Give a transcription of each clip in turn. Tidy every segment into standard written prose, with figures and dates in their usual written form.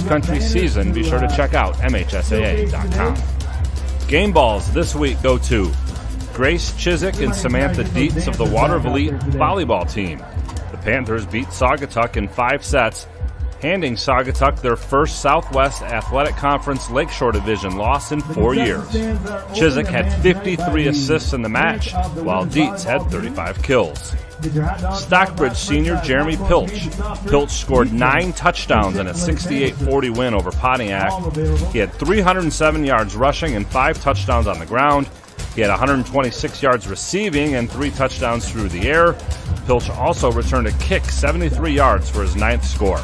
cross-country season, be sure to check out MHSAA.com. Game balls this week go to Grace Chiswick and Samantha Dietz of the Waterville volleyball team. The Panthers beat Saugatuck in 5 sets, handing Saugatuck their first Southwest Athletic Conference Lakeshore Division loss in 4 years. Chiswick had 53 assists in the match, while Dietz had 35 kills. Stockbridge senior Jeremy Pilch. Pilch scored 9 touchdowns in a 68-40 win over Pontiac. He had 307 yards rushing and 5 touchdowns on the ground. He had 126 yards receiving and 3 touchdowns through the air. Pilch also returned a kick 73 yards for his 9th score.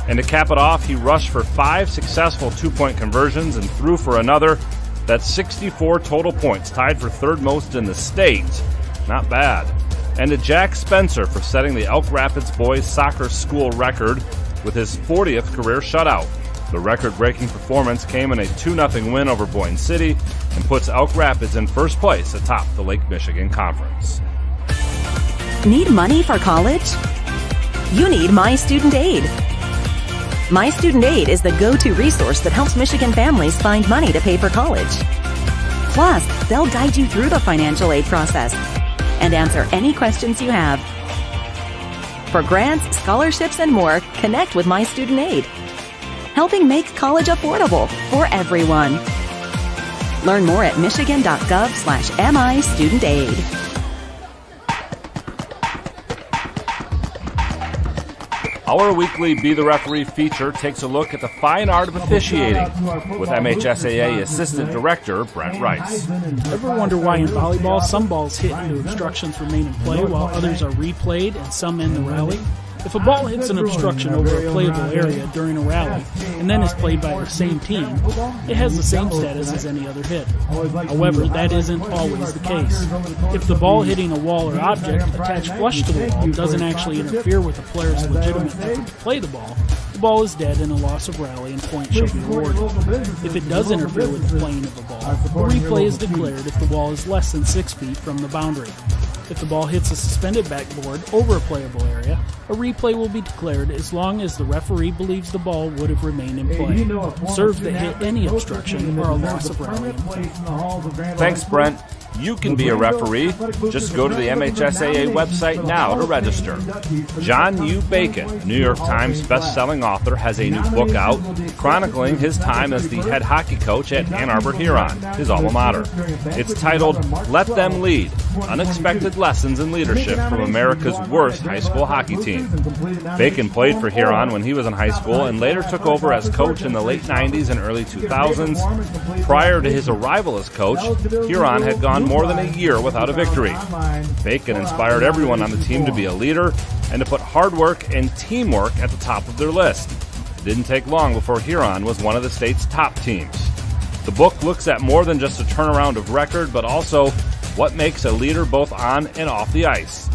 And to cap it off, he rushed for 5 successful 2-point conversions and threw for another. That's 64 total points, tied for 3rd most in the state. Not bad. And to Jack Spencer for setting the Elk Rapids boys soccer school record with his 40th career shutout. The record-breaking performance came in a 2-0 win over Boyne City and puts Elk Rapids in 1st place atop the Lake Michigan Conference. Need money for college? You need My Student Aid. My Student Aid is the go-to resource that helps Michigan families find money to pay for college. Plus, they'll guide you through the financial aid process and answer any questions you have. For grants, scholarships, and more, connect with My Student Aid, helping make college affordable for everyone. Learn more at michigan.gov/MIStudentAid. Our weekly Be the Referee feature takes a look at the fine art of officiating with MHSAA Assistant Director Brent Rice. Ever wonder why in volleyball some balls hit into obstructions remain in play while others are replayed and some end the rally? If a ball hits an obstruction over a playable area during a rally and then is played by the same team, it has the same status as any other hit. However, that isn't always the case. If the ball hitting a wall or object attached flush to the wall doesn't actually interfere with the player's legitimate effort to play the ball is dead and a loss of rally and point shall be awarded. If it does interfere with the playing of the ball, a replay is declared if the ball is less than 6 feet from the boundary. If the ball hits a suspended backboard over a playable area, a replay will be declared as long as the referee believes the ball would have remained in play. Serves that hit any obstruction or a loss of rally in play. Thanks, Brent. You can be a referee. Just go to the MHSAA website now to register. John U. Bacon, New York Times best-selling author, has a new book out chronicling his time as the head hockey coach at Ann Arbor Huron, his alma mater. It's titled Let Them Lead, Unexpected Lessons in Leadership from America's Worst High School Hockey Team. Bacon played for Huron when he was in high school and later took over as coach in the late 90s and early 2000s. Prior to his arrival as coach, Huron had gone more than a year without a victory. Bacon inspired everyone on the team to be a leader and to put hard work and teamwork at the top of their list. It didn't take long before Huron was one of the state's top teams. The book looks at more than just a turnaround of record, but also what makes a leader both on and off the ice.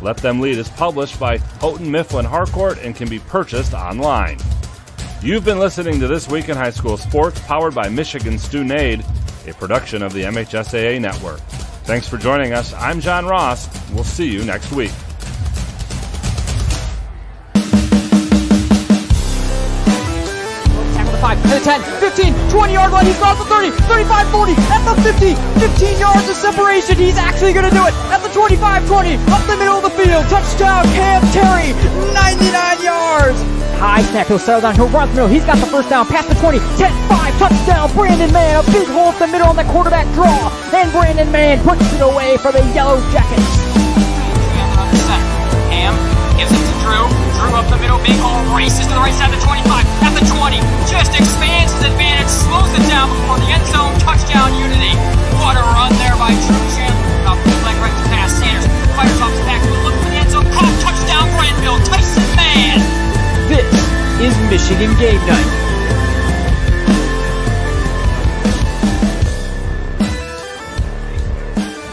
Let Them Lead is published by Houghton Mifflin Harcourt and can be purchased online. You've been listening to This Week in High School Sports, powered by Michigan Student Aid, a production of the MHSAA Network. Thanks for joining us. I'm John Ross. We'll see you next week. Tackle the 5, the 10, 15, 20-yard line. He's gone for 30, 35, 40, at the 50, 15 yards of separation. He's actually going to do it at the 25, 20, up the middle of the field. Touchdown, Cam Terry, 99 yards. High snap, he'll settle down, he'll run through, he's got the first down, past the 20, 10-5, touchdown, Brandon Mann, a big hole up the middle on the quarterback draw, and Brandon Mann puts it away for the Yellow Jackets. Cam gives it to Drew, Drew up the middle, big hole, races to the right side of the 25, at the 20, just expands his advantage, slows it down before the end zone, touchdown Unity. What a run there by Drew Chandler, full leg right to pass, Sanders fires off the back, look for the end zone, caught, touchdown Grandville, Tyson Mann. This is Michigan Game Night.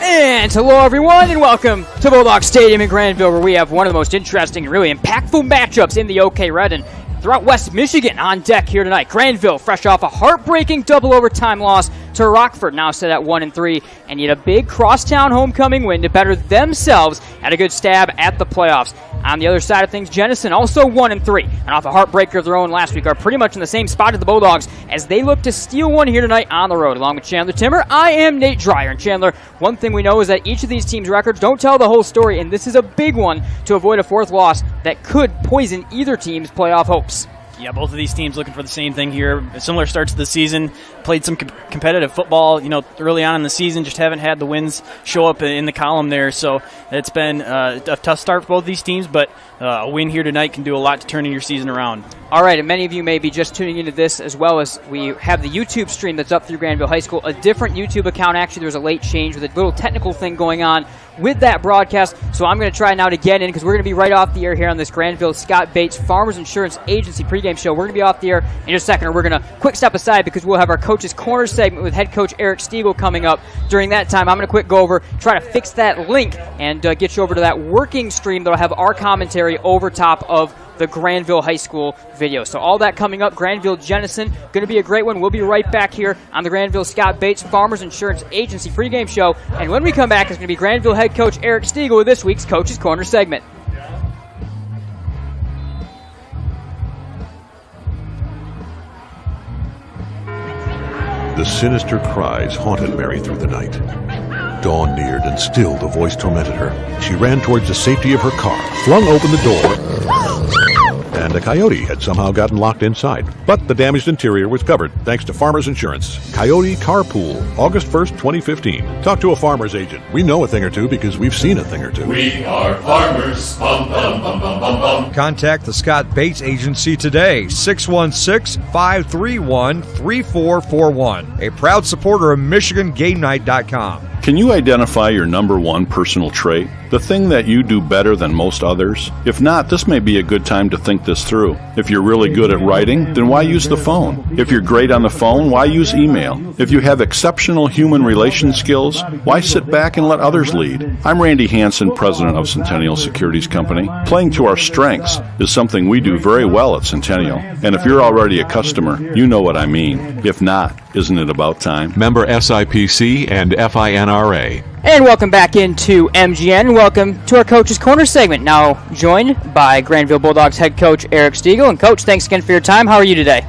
And hello everyone and welcome to Bulldog Stadium in Grandville, where we have one of the most interesting and really impactful matchups in the OK Red and throughout West Michigan on deck here tonight. Grandville fresh off a heartbreaking double overtime loss to Rockford, now set at 1-3, and yet a big crosstown homecoming win to better themselves at a good stab at the playoffs. On the other side of things, Jenison also 1-3, and off a heartbreaker of their own last week, are pretty much in the same spot as the Bulldogs as they look to steal one here tonight on the road. Along with Chandler Timmer, I am Nate Dreyer. And Chandler, one thing we know is that each of these teams' records don't tell the whole story, and this is a big one to avoid a fourth loss that could poison either team's playoff hopes. Yeah, both of these teams looking for the same thing here. Similar starts to the season. Played some competitive football, early on in the season. Just haven't had the wins show up in the column there. So it's been a tough start for both these teams, but a win here tonight can do a lot to turning your season around. All right, and many of you may be just tuning into this as well as we have the YouTube stream that's up through Grandville High School. A different YouTube account. Actually, there was a late change with a little technical thing going on with that broadcast. So I'm going to try now to get in because we're going to be right off the air here on this Grandville Scott Bates Farmers Insurance Agency pregame show. We're going to be off the air in just a second. We're going to quick step aside because we'll have our Coach's Corner segment with head coach Eric Stiegel coming up. During that time, I'm going to quick go over, try to fix that link and get you over to that working stream that'll have our commentary over top of the Grandville High School video. So all that coming up, Grandville Jenison, going to be a great one. We'll be right back here on the Grandville Scott Bates Farmers Insurance Agency pregame show. And when we come back, it's going to be Grandville head coach Eric Stiegel with this week's Coach's Corner segment. The sinister cries haunted Mary through the night. Dawn neared, and still the voice tormented her. She ran towards the safety of her car, flung open the door, and a coyote had somehow gotten locked inside. But the damaged interior was covered thanks to Farmers Insurance. Coyote Carpool, August 1st, 2015. Talk to a farmer's agent. We know a thing or two because we've seen a thing or two. We are farmers. Bum, bum, bum, bum, bum, bum. Contact the Scott Bates Agency today, 616-531-3441. A proud supporter of MichiganGameNight.com. Can you identify your number one personal trait? The thing that you do better than most others? If not, this may be a good time to think this through. If you're really good at writing, then why use the phone? If you're great on the phone, why use email? If you have exceptional human relation skills, why sit back and let others lead? I'm Randy Hansen, president of Centennial Securities Company. Playing to our strengths is something we do very well at Centennial. And if you're already a customer, you know what I mean. If not, isn't it about time? Member SIPC and FINRA. And welcome back into MGN. Welcome to our Coach's Corner segment. Now joined by Grandville Bulldogs head coach Eric Stiegel. And Coach, thanks again for your time. How are you today?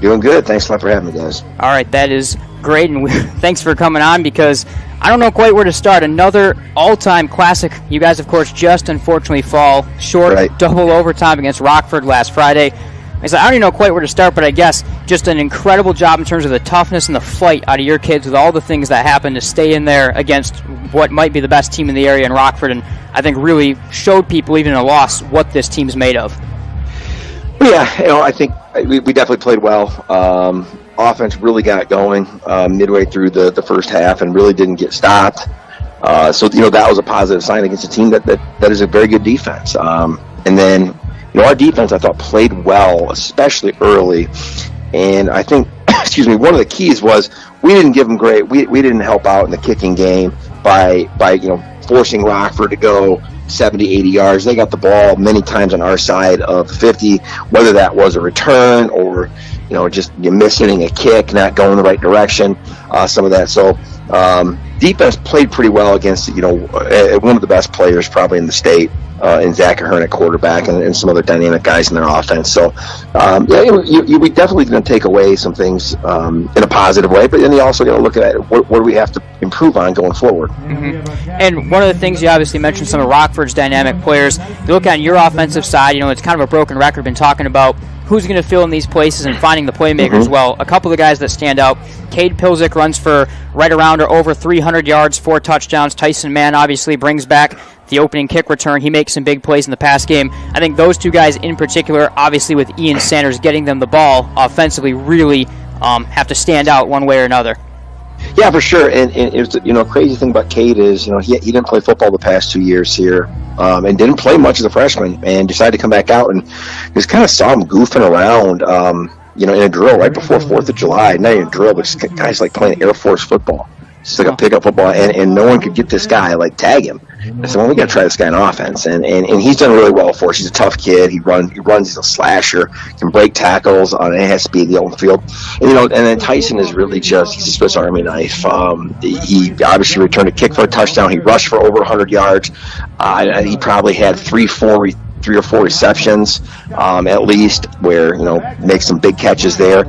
Doing good. Thanks a lot for having me, guys. All right, that is great. And thanks for coming on because I don't know quite where to start. Another all-time classic. You guys, of course, just unfortunately fall short. Right. Double overtime against Rockford last Friday. I don't even know quite where to start, but I guess just an incredible job in terms of the toughness and the fight out of your kids with all the things that happened to stay in there against what might be the best team in the area in Rockford, and I think really showed people, even in a loss, what this team's made of. Yeah, I think we definitely played well. Offense really got going midway through the first half and really didn't get stopped. So that was a positive sign against a team that is a very good defense. And then our defense, I thought, played well, especially early. And I think, one of the keys was we didn't give them great. We didn't help out in the kicking game by forcing Rockford to go 70, 80 yards. They got the ball many times on our side of 50, whether that was a return or, just missing a kick, not going the right direction, some of that. So defense played pretty well against, one of the best players probably in the state. And Zach Ahern at quarterback and some other dynamic guys in their offense. So, we definitely going to take away some things in a positive way, but then you also got to look at what do we have to improve on going forward. Mm-hmm. And one of the things you obviously mentioned, some of Rockford's dynamic players. You look on your offensive side, it's kind of a broken record. Been talking about who's going to fill in these places and finding the playmakers. Well, a couple of the guys that stand out. Cade Pilzik runs for right around or over 300 yards, 4 touchdowns. Tyson Mann obviously brings back the opening kick return. He makes some big plays in the pass game. I think those two guys in particular, obviously with Ian Sanders getting them the ball offensively, really have to stand out one way or another. Yeah, for sure. And it's, crazy thing about Cade is, he didn't play football the past 2 years here and didn't play much as a freshman and decided to come back out and just kind of saw him goofing around, in a drill right before 4th of July. Not even a drill, but just guys like playing Air Force football. It's like a pickup football, and no one could get this guy, tag him. I said, well, we got to try this guy on offense, and he's done really well for us. He's a tough kid. He runs. He's a slasher. Can break tackles. And it has to be in the open field. And, and then Tyson is really he's a Swiss Army knife. He obviously returned a kick for a touchdown. He rushed for over 100 yards. He probably had three or four receptions, at least, where, makes some big catches there.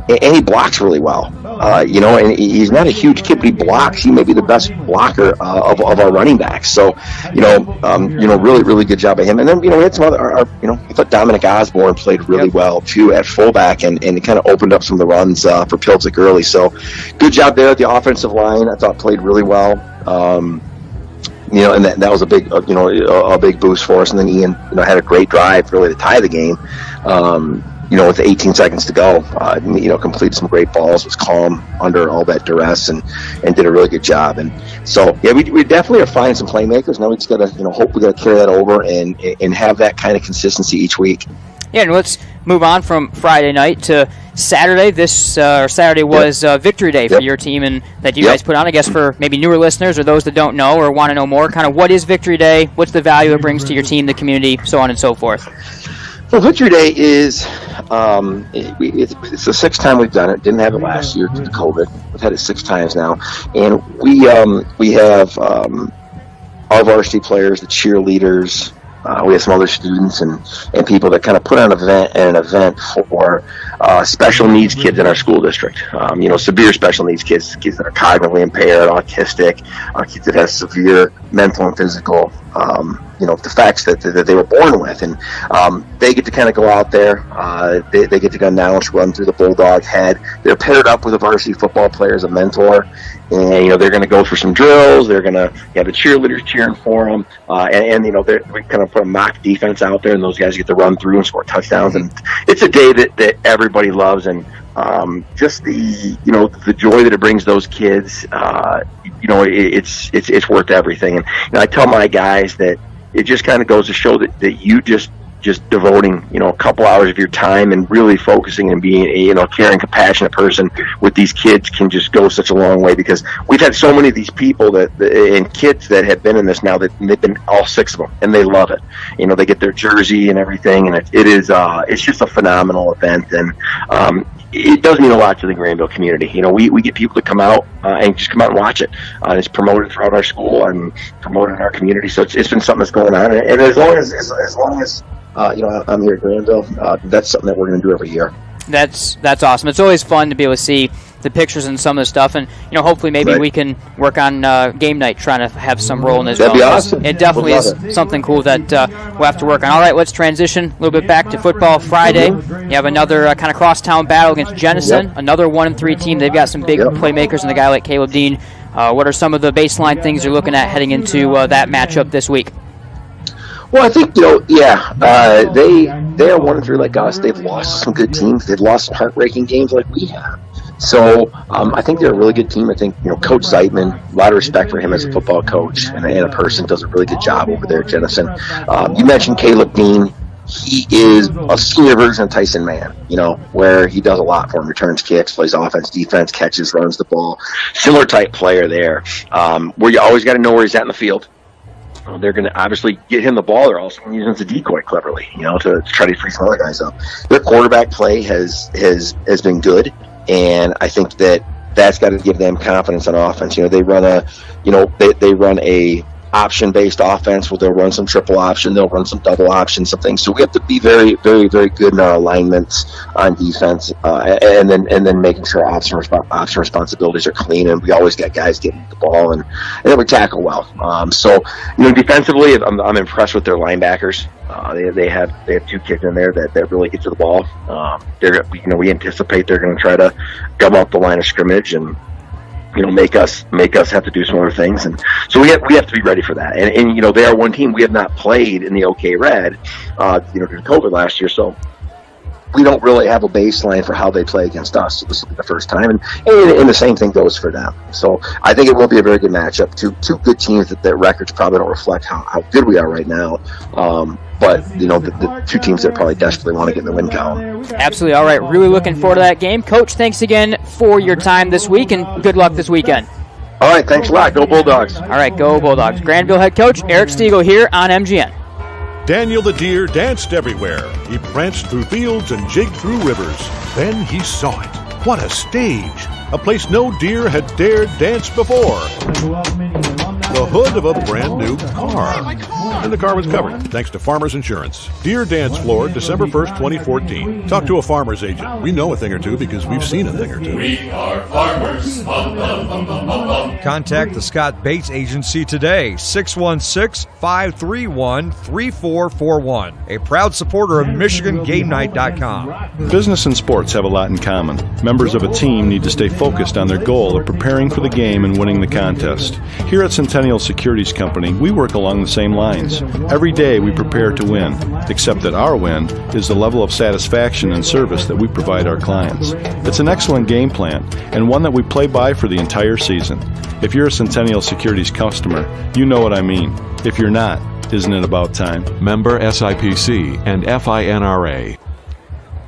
And he blocks really well. And he's not a huge kid, but he blocks. He may be the best blocker of our running backs. So, really, really good job by him. And then, we had some other, I thought Dominic Osborne played really well, too, at fullback, and it kind of opened up some of the runs for Pilzik early. So, good job there. The offensive line, I thought, played really well. And that was a big, a big boost for us. And then Ian, had a great drive really to tie the game. With 18 seconds to go, completed some great balls, was calm under all that duress, and did a really good job. And so, yeah, we definitely are finding some playmakers. Now we just got to, hope we got to carry that over and have that kind of consistency each week. Yeah, and let's move on from Friday night to Saturday. Saturday was Victory Day for your team, and that you guys put on. I guess for maybe newer listeners or those that don't know or want to know more, kind of what is Victory Day? What's the value it brings to your team, the community, so on and so forth? Well, Victory Day is it's the sixth time we've done it. Didn't have it last year due to COVID. We've had it 6 times now, and we have our varsity players, the cheerleaders. We have some other students and people that kind of put on an event for special needs kids in our school district. Severe special needs kids that are cognitively impaired, autistic, kids that have severe mental and physical defects that they were born with. And they get to kind of go out there. They get to go announce, run through the Bulldog's head. They're paired up with a varsity football player as a mentor. And, they're going to go for some drills. They're going to have the cheerleaders cheering for them. We kind of put a mock defense out there, and those guys get to run through and score touchdowns. And it's a day that everybody loves. And just the joy that it brings those kids, it's worth everything. And I tell my guys that it just kind of goes to show that you just devoting, a couple hours of your time and really focusing and being, caring, compassionate person with these kids can just go such a long way, because we've had so many of these people and kids that have been in this now, that they've been all 6 of them, and they love it. They get their jersey and everything, and it's just a phenomenal event. And it does mean a lot to the Grandville community. We get people to come out and just come out and watch it. It's promoted throughout our school and promoted in our community. So it's been something that's going on. And as long as I'm here at Granville, that's something that we're going to do every year. That's awesome. It's always fun to be able to see the pictures and some of the stuff, and hopefully maybe we can work on game night, trying to have some role in as well. That'd be awesome. It definitely is something cool that we'll have to work on. All right, let's transition a little bit back to football. Friday, you have another kind of crosstown battle against Jenison, another 1-3 team. They've got some big playmakers and a guy like Caleb Dean. What are some of the baseline things you're looking at heading into that matchup this week? Well, I think, they are 1-3 like us. They've lost some good teams. They've lost some heartbreaking games like we have. So I think they're a really good team. I think, Coach Zeitman, a lot of respect for him as a football coach and a person, does a really good job over there at Jenison. You mentioned Caleb Dean. He is a senior version of Tyson Mann, where he does a lot for him, returns kicks, plays offense, defense, catches, runs the ball. Similar type player there, where you always got to know where he's at in the field. They're going to obviously get him the ball. They're also going to use him as a decoy cleverly, to try to free some other guys up. Their quarterback play has been good, and I think that's got to give them confidence on offense. They run a option-based offense where they'll run some triple option, they'll run some double option, some things. So we have to be very, very, very good in our alignments on defense, and then making sure option responsibilities are clean, and we always got guys getting the ball, and then we tackle well. So defensively, I'm impressed with their linebackers. They have 2 kids in there that really get to the ball. We anticipate they're going to try to gum up the line of scrimmage and make us have to do some other things, and so we have to be ready for that. And they are one team we have not played in the OK Red, due to COVID last year, so we don't really have a baseline for how they play against us. So this will be the first time, and the same thing goes for them. So I think it will be a very good matchup. Two good teams that records probably don't reflect how good we are right now. But the 2 teams that probably desperately want to get in the win column. Absolutely. All right. Really looking forward to that game. Coach, thanks again for your time this week, and good luck this weekend. All right, thanks a lot. Go Bulldogs. All right, go Bulldogs. Grandville head coach Eric Stiegel here on MGN. Daniel the deer danced everywhere. He pranced through fields and jigged through rivers. Then he saw it. What a stage! A place no deer had dared dance before. The hood of a brand new car. And the car was covered, thanks to Farmers Insurance. Deer Dance Floor, December 1st, 2014. Talk to a farmer's agent. We know a thing or two because we've seen a thing or two. We are farmers. Bum, bum, bum, bum, bum, bum. Contact the Scott Bates Agency today, 616-531-3441. A proud supporter of MichiganGameNight.com. Business and sports have a lot in common. Members of a team need to stay focused on their goal of preparing for the game and winning the contest. Here at Centennial Securities Company, we work along the same lines. Every day we prepare to win, except that our win is the level of satisfaction and service that we provide our clients. It's an excellent game plan, and one that we play by for the entire season. If you're a Centennial Securities customer, you know what I mean. If you're not, isn't it about time? Member SIPC and FINRA.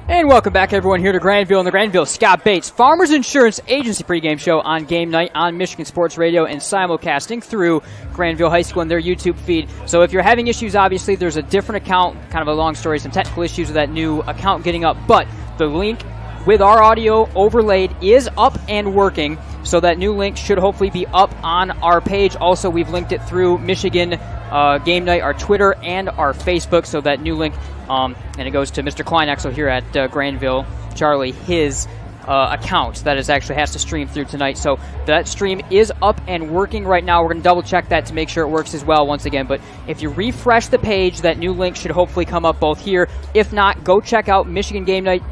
And welcome back, everyone, here to Grandville and the Grandville Scott Bates Farmers Insurance Agency pregame show on Game Night on Michigan Sports Radio and simulcasting through Grandville High School and their YouTube feed. So if you're having issues, obviously, there's a different account, kind of a long story, some technical issues with that new account getting up, but the link with our audio overlaid is up and working, so that new link should hopefully be up on our page. Also, we've linked it through Michigan Game Night, our Twitter, and our Facebook, so that new link, and it goes to Mr. Kleinexel here at Grandville, Charlie, his account that is actually has to stream through tonight. So that stream is up and working right now. We're going to double check that to make sure it works as well once again. But if you refresh the page, that new link should hopefully come up both here. If not, go check out Michigan Game Night,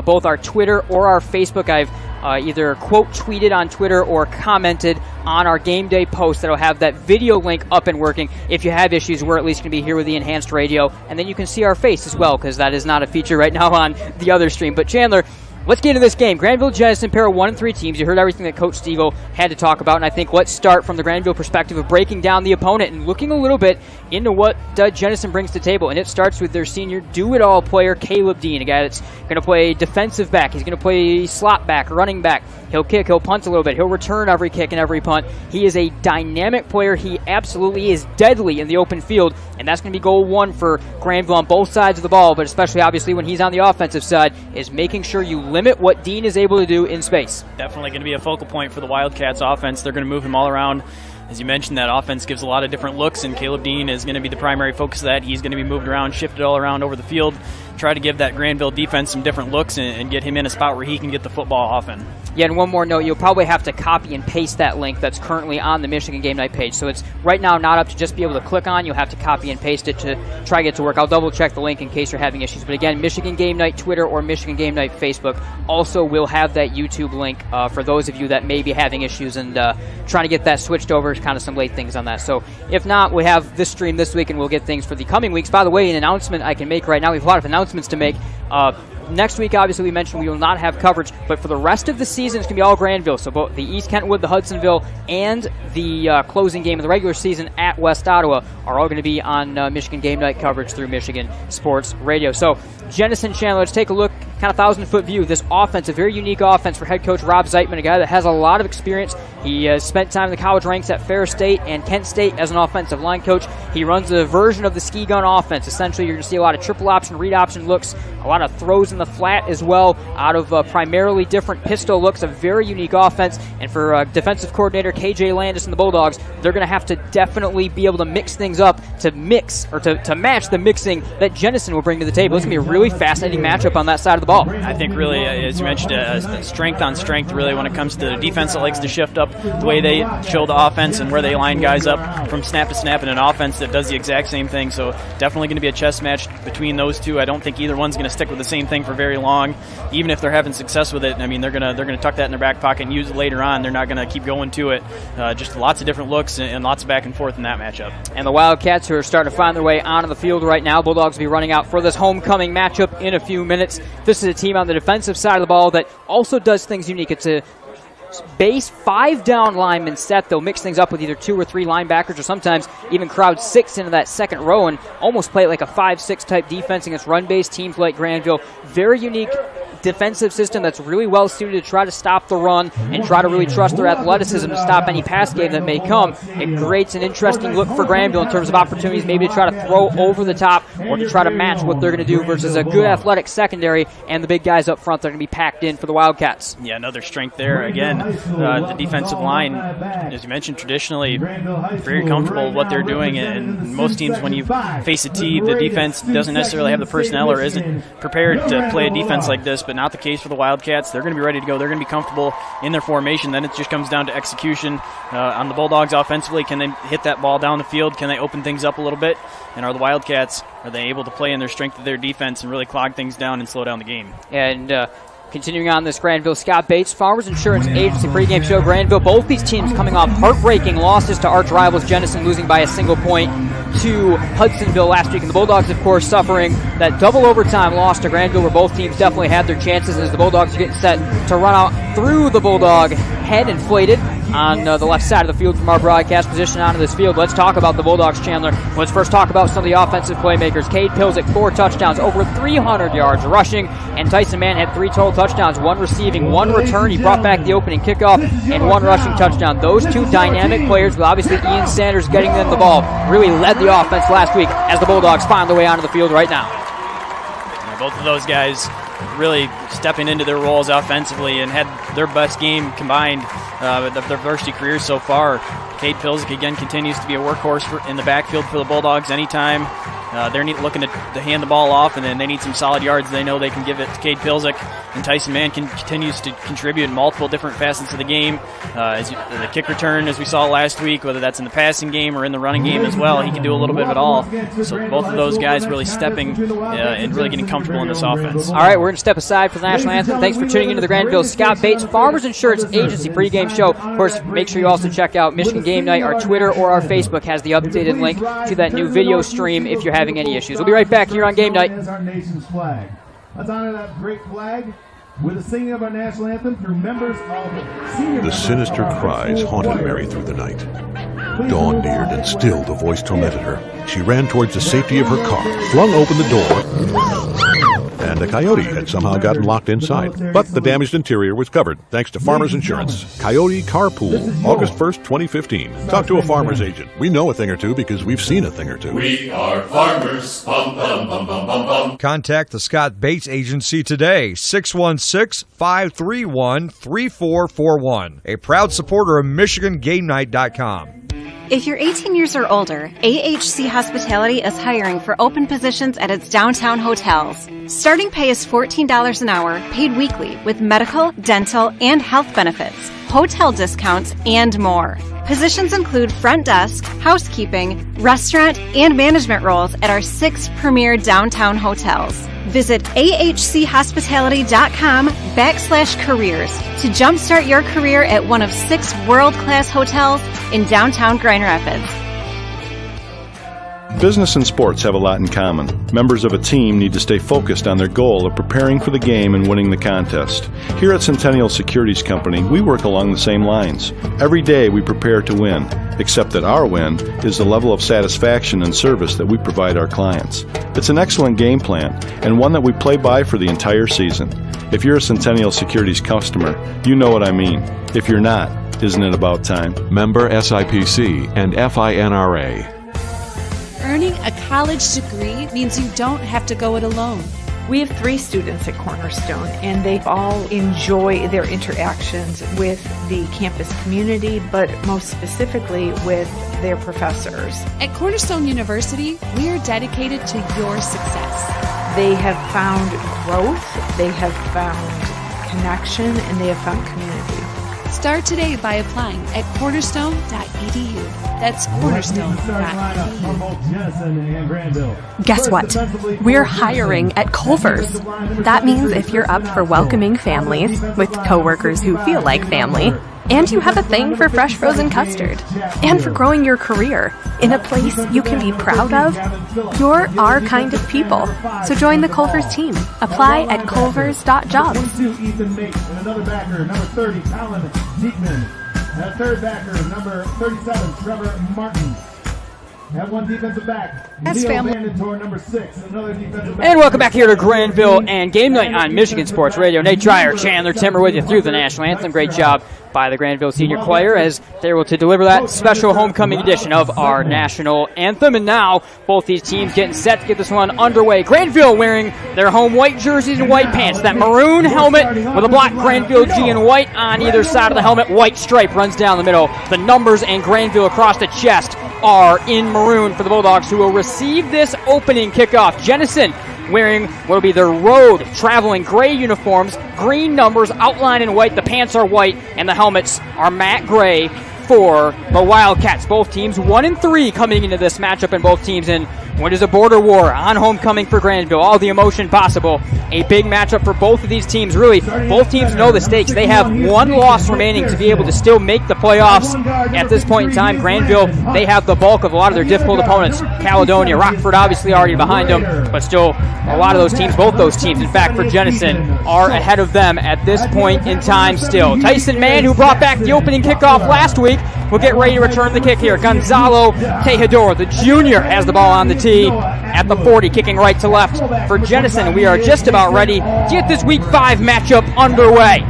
both our Twitter or our Facebook. I've either quote tweeted on Twitter or commented on our game day post that'll have that video link up and working. If you have issues, we're at least going to be here with the enhanced radio, and then you can see our face as well, because that is not a feature right now on the other stream. But Chandler, let's get into this game. Grandville, Jenison, pair of 1-3 teams. You heard everything that Coach Stiegel had to talk about, and I think let's start from the Grandville perspective of breaking down the opponent and looking a little bit into what Jenison brings to the table. And it starts with their senior do-it-all player, Caleb Dean, a guy that's going to play defensive back. He's going to play slot back, running back. He'll kick, he'll punt a little bit. He'll return every kick and every punt. He is a dynamic player. He absolutely is deadly in the open field, and that's going to be goal one for Grandville on both sides of the ball, but especially obviously when he's on the offensive side, is making sure you limit what Dean is able to do in space. Definitely going to be a focal point for the Wildcats offense. They're going to move him all around. As you mentioned, that offense gives a lot of different looks, and Caleb Dean is going to be the primary focus of that. He's going to be moved around, shifted all around over the field, try to give that Grandville defense some different looks and get him in a spot where he can get the football often. Yeah, and one more note, you'll probably have to copy and paste that link that's currently on the Michigan Game Night page. So it's right now not up to just be able to click on. You'll have to copy and paste it to try to get it to work. I'll double check the link in case you're having issues. But again, Michigan Game Night Twitter or Michigan Game Night Facebook also will have that YouTube link for those of you that may be having issues and trying to get that switched over. Kind of some late things on that. So if not, we have this stream this week and we'll get things for the coming weeks. By the way, an announcement I can make right now. We have a lot of announcements to make. Next week, obviously, we mentioned we will not have coverage, but for the rest of the season, it's going to be all Grandville. So both the East Kentwood, the Hudsonville, and the closing game of the regular season at West Ottawa are all going to be on Michigan Game Night coverage through Michigan Sports Radio. So Jenison, Chandler, let's take a look, kind of 1,000-foot view. This offense, a very unique offense for head coach Rob Zeitman, a guy that has a lot of experience. He spent time in the college ranks at Ferris State and Kent State as an offensive line coach. He runs a version of the ski gun offense. Essentially, you're going to see a lot of triple option, read option looks, a lot of throws in the flat as well, out of primarily different pistol looks. A very unique offense. And for defensive coordinator KJ Landis and the Bulldogs, they're going to have to definitely be able to mix things up to mix or to match the mixing that Jenison will bring to the table. It's going to be a really fascinating matchup on that side of the ball. I think really, as you mentioned, strength on strength really when it comes to the defense that likes to shift up the way they show the offense and where they line guys up from snap to snap, and an offense that does the exact same thing. So definitely going to be a chess match between those two. I don't think either one's going to stick with the same thing for very long, even if they're having success with it. I mean, they're gonna tuck that in their back pocket and use it later on. They're not going to keep going to it. Just lots of different looks and lots of back and forth in that matchup. And the Wildcats, who are starting to find their way onto the field right now, Bulldogs will be running out for this homecoming matchup in a few minutes. This is a team on the defensive side of the ball that also does things unique. It's a base 5-down lineman set. They'll mix things up with either 2 or 3 linebackers, or sometimes even crowd 6 into that second row and almost play it like a 5-6 type defense against run-based teams like Grandville. Very unique defensive system that's really well suited to try to stop the run and try to really trust their athleticism to stop any pass game that may come. It creates an interesting look for Grandville in terms of opportunities maybe to try to throw over the top or to try to match what they're going to do versus a good athletic secondary and the big guys up front that are going to be packed in for the Wildcats. Yeah, another strength there. Again, the defensive line, as you mentioned, traditionally very comfortable with what they're doing, and most teams, when you face a team, the defense doesn't necessarily have the personnel or isn't prepared to play a defense like this, but not the case for the Wildcats. They're going to be ready to go. They're going to be comfortable in their formation. Then it just comes down to execution on the Bulldogs offensively. Can they hit that ball down the field? Can they open things up a little bit? And are the Wildcats, are they able to play in their strength of their defense and really clog things down and slow down the game? And continuing on this Grandville, Scott Bates, Farmers Insurance Agency pregame show. Grandville, both these teams coming off heartbreaking losses to arch rivals Jenison, losing by a single point to Hudsonville last week. And the Bulldogs, of course, suffering that double overtime loss to Grandville, where both teams definitely had their chances as the Bulldogs are getting set to run out through the Bulldog head inflated on the left side of the field from our broadcast position onto this field. Let's talk about the Bulldogs, Chandler. Let's first talk about some of the offensive playmakers. Cade Pilzik, 4 touchdowns, over 300 yards rushing, and Tyson Mann had 3 total touchdowns, 1 receiving, 1 return. He brought back the opening kickoff and 1 rushing touchdown. Those 2 dynamic players, with obviously Ian Sanders getting them the ball, really led the offense last week as the Bulldogs find their way onto the field right now. Yeah, both of those guys really stepping into their roles offensively and had their best game combined of their varsity careers so far. Cade Pilzik, again, continues to be a workhorse in the backfield for the Bulldogs anytime they're looking to hand the ball off and then they need some solid yards. They know they can give it to Cade Pilzik, and Tyson Mann continues to contribute in multiple different facets of the game. The kick return, as we saw last week, whether that's in the passing game or in the running game as well, he can do a little bit of it all. So both of those guys really stepping and really getting comfortable in this offense. All right, we're going to step aside for the national anthem. Thanks for tuning into the Grandville Scott Bates Farmers Insurance Agency pregame show. Of course, make sure you also check out Michigan Game Night. Our Twitter or our Facebook has the updated link to that new video stream if you're having any issues. We'll be right back here on Game Night. Our nation's flag. Let's honor that great flag with the singing of our national anthem through members of senior. The sinister cries haunted Mary through the night. Dawn neared, and still the voice tormented her. She ran towards the safety of her car, flung open the door, and a coyote had somehow gotten locked inside. But the damaged interior was covered, thanks to Farmers Insurance. Coyote Carpool, August 1st, 2015. Talk to a farmer's agent. We know a thing or two because we've seen a thing or two. We are farmers. Bum, bum, bum, bum, bum, bum. Contact the Scott Bates Agency today, 616-531-3441. A proud supporter of MichiganGameNight.com. If you're 18 years or older, AHC Hospitality is hiring for open positions at its downtown hotels. Starting pay is $14 an hour, paid weekly, with medical, dental, and health benefits, hotel discounts, and more. Positions include front desk, housekeeping, restaurant, and management roles at our 6 premier downtown hotels. Visit ahchospitality.com/careers to jumpstart your career at one of 6 world-class hotels in downtown Grand Rapids. Business and sports have a lot in common. Members of a team need to stay focused on their goal of preparing for the game and winning the contest. Here at Centennial Securities Company, we work along the same lines. Every day we prepare to win, except that our win is the level of satisfaction and service that we provide our clients. It's an excellent game plan, and one that we play by for the entire season. If you're a Centennial Securities customer, you know what I mean. If you're not, isn't it about time? Member SIPC and FINRA. Earning a college degree means you don't have to go it alone. We have 3 students at Cornerstone, and they all enjoy their interactions with the campus community, but most specifically with their professors. At Cornerstone University, we are dedicated to your success. They have found growth, they have found connection, and they have found community. Start today by applying at cornerstone.edu. That's cornerstone.edu. Guess what? We're hiring at Culver's. That means if you're up for welcoming families with coworkers who feel like family, and you have a thing for fresh frozen custard, and for growing your career in a place you can be proud of, you're our kind of people. So join the Culver's team. Apply at culvers.jobs. Another backer, number 30, Colin Diekman. Third backer, number 37, Trevor Martin. Have one defensive back. That's family. Number 6, another defensive back. And welcome back here to Grandville and Game Night on Michigan Sports Radio. Nate Dreyer, Chandler Timmer with you through the National Anthem. Great job by the Grandville Senior Choir as they were to deliver that special homecoming edition of our National Anthem. And now both these teams getting set to get this one underway. Grandville wearing their home white jerseys and white pants. That maroon helmet with a black Grandville G in white on either side of the helmet. White stripe runs down the middle. The numbers and Grandville across the chest are in maroon for the Bulldogs, who will receive this opening kickoff. Jenison wearing what will be their road traveling gray uniforms, green numbers outlined in white. The pants are white and the helmets are matte gray for the Wildcats. Both teams 1-3 coming into this matchup, and both teams in what is a border war on homecoming for Grandville. All the emotion possible. A big matchup for both of these teams. Really, both teams know the stakes. They have one loss remaining to be able to still make the playoffs. At this point in time, Grandville, they have the bulk of a lot of their difficult opponents. Caledonia, Rockford obviously already behind them, but still a lot of those teams, both those teams, in fact, for Jenison, are ahead of them at this point in time still. Tyson Mann, who brought back the opening kickoff last week, will get ready to return the kick here. Gonzalo Tejedor, the junior, has the ball on the tee at the 40, kicking right to left for Jenison. We are just about ready to get this Week 5 matchup underway.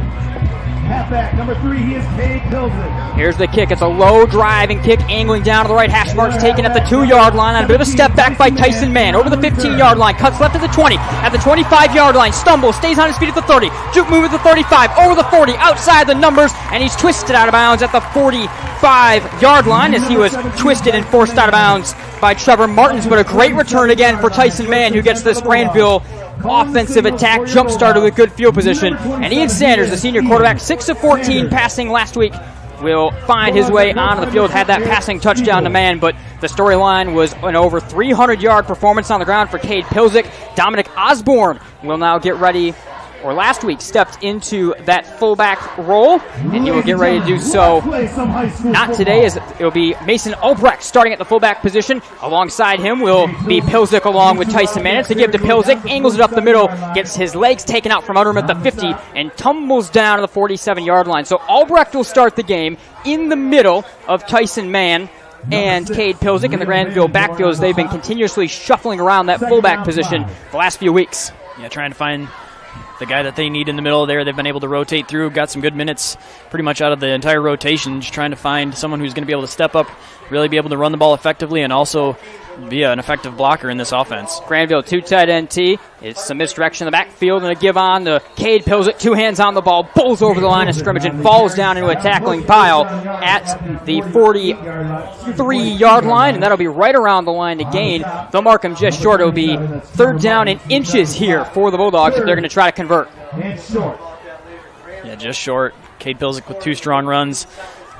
Halfback, number 3, he is Cade Pilsen. Here's the kick. It's a low driving kick, angling down to the right. Hash marks taken at the 2-yard line on a bit of a step back by Tyson Mann. Over the 15-yard line, cuts left at the 20. At the 25-yard line, stumbles, stays on his feet at the 30. Juke move at the 35, over the 40, outside the numbers, and he's twisted out of bounds at the 45-yard line as he was twisted and forced out of bounds by Trevor Martins. But a great return again for Tyson Mann, who gets this Grandville offensive attack jump started with good field position. And Ian Sanders, the senior quarterback, 6 of 14 passing last week, will find his way onto the field. Had that passing touchdown to Mann, but the storyline was an over 300-yard performance on the ground for Cade Pilsick. Dominic Osborne will now get ready, or last week stepped into that fullback role, and he will get ready to do so not today, as it will be Mason Albrecht starting at the fullback position. Alongside him will be Pilsick along with Tyson Mann. To give to Pilsick, angles it up the middle, gets his legs taken out from under him at the 50, and tumbles down to the 47-yard line. So Albrecht will start the game in the middle of Tyson Mann and Cade Pilsick in the Grandville backfields. They've been continuously shuffling around that fullback position the last few weeks. Yeah, trying to find the guy that they need in the middle there. They've been able to rotate through, got some good minutes pretty much out of the entire rotation, just trying to find someone who's going to be able to step up, really be able to run the ball effectively, and also be an effective blocker in this offense. Grandville 2 tight end T. It's some misdirection in the backfield and a give on to Cade Pilsick. 2 hands on the ball, pulls over the line of scrimmage and falls down into a tackling pile at the 43-yard line, and that'll be right around the line to gain. They'll mark him just short. It'll be 3rd down and inches here for the Bulldogs if they're going to try to convert. Yeah, just short. Cade Pilsick with 2 strong runs,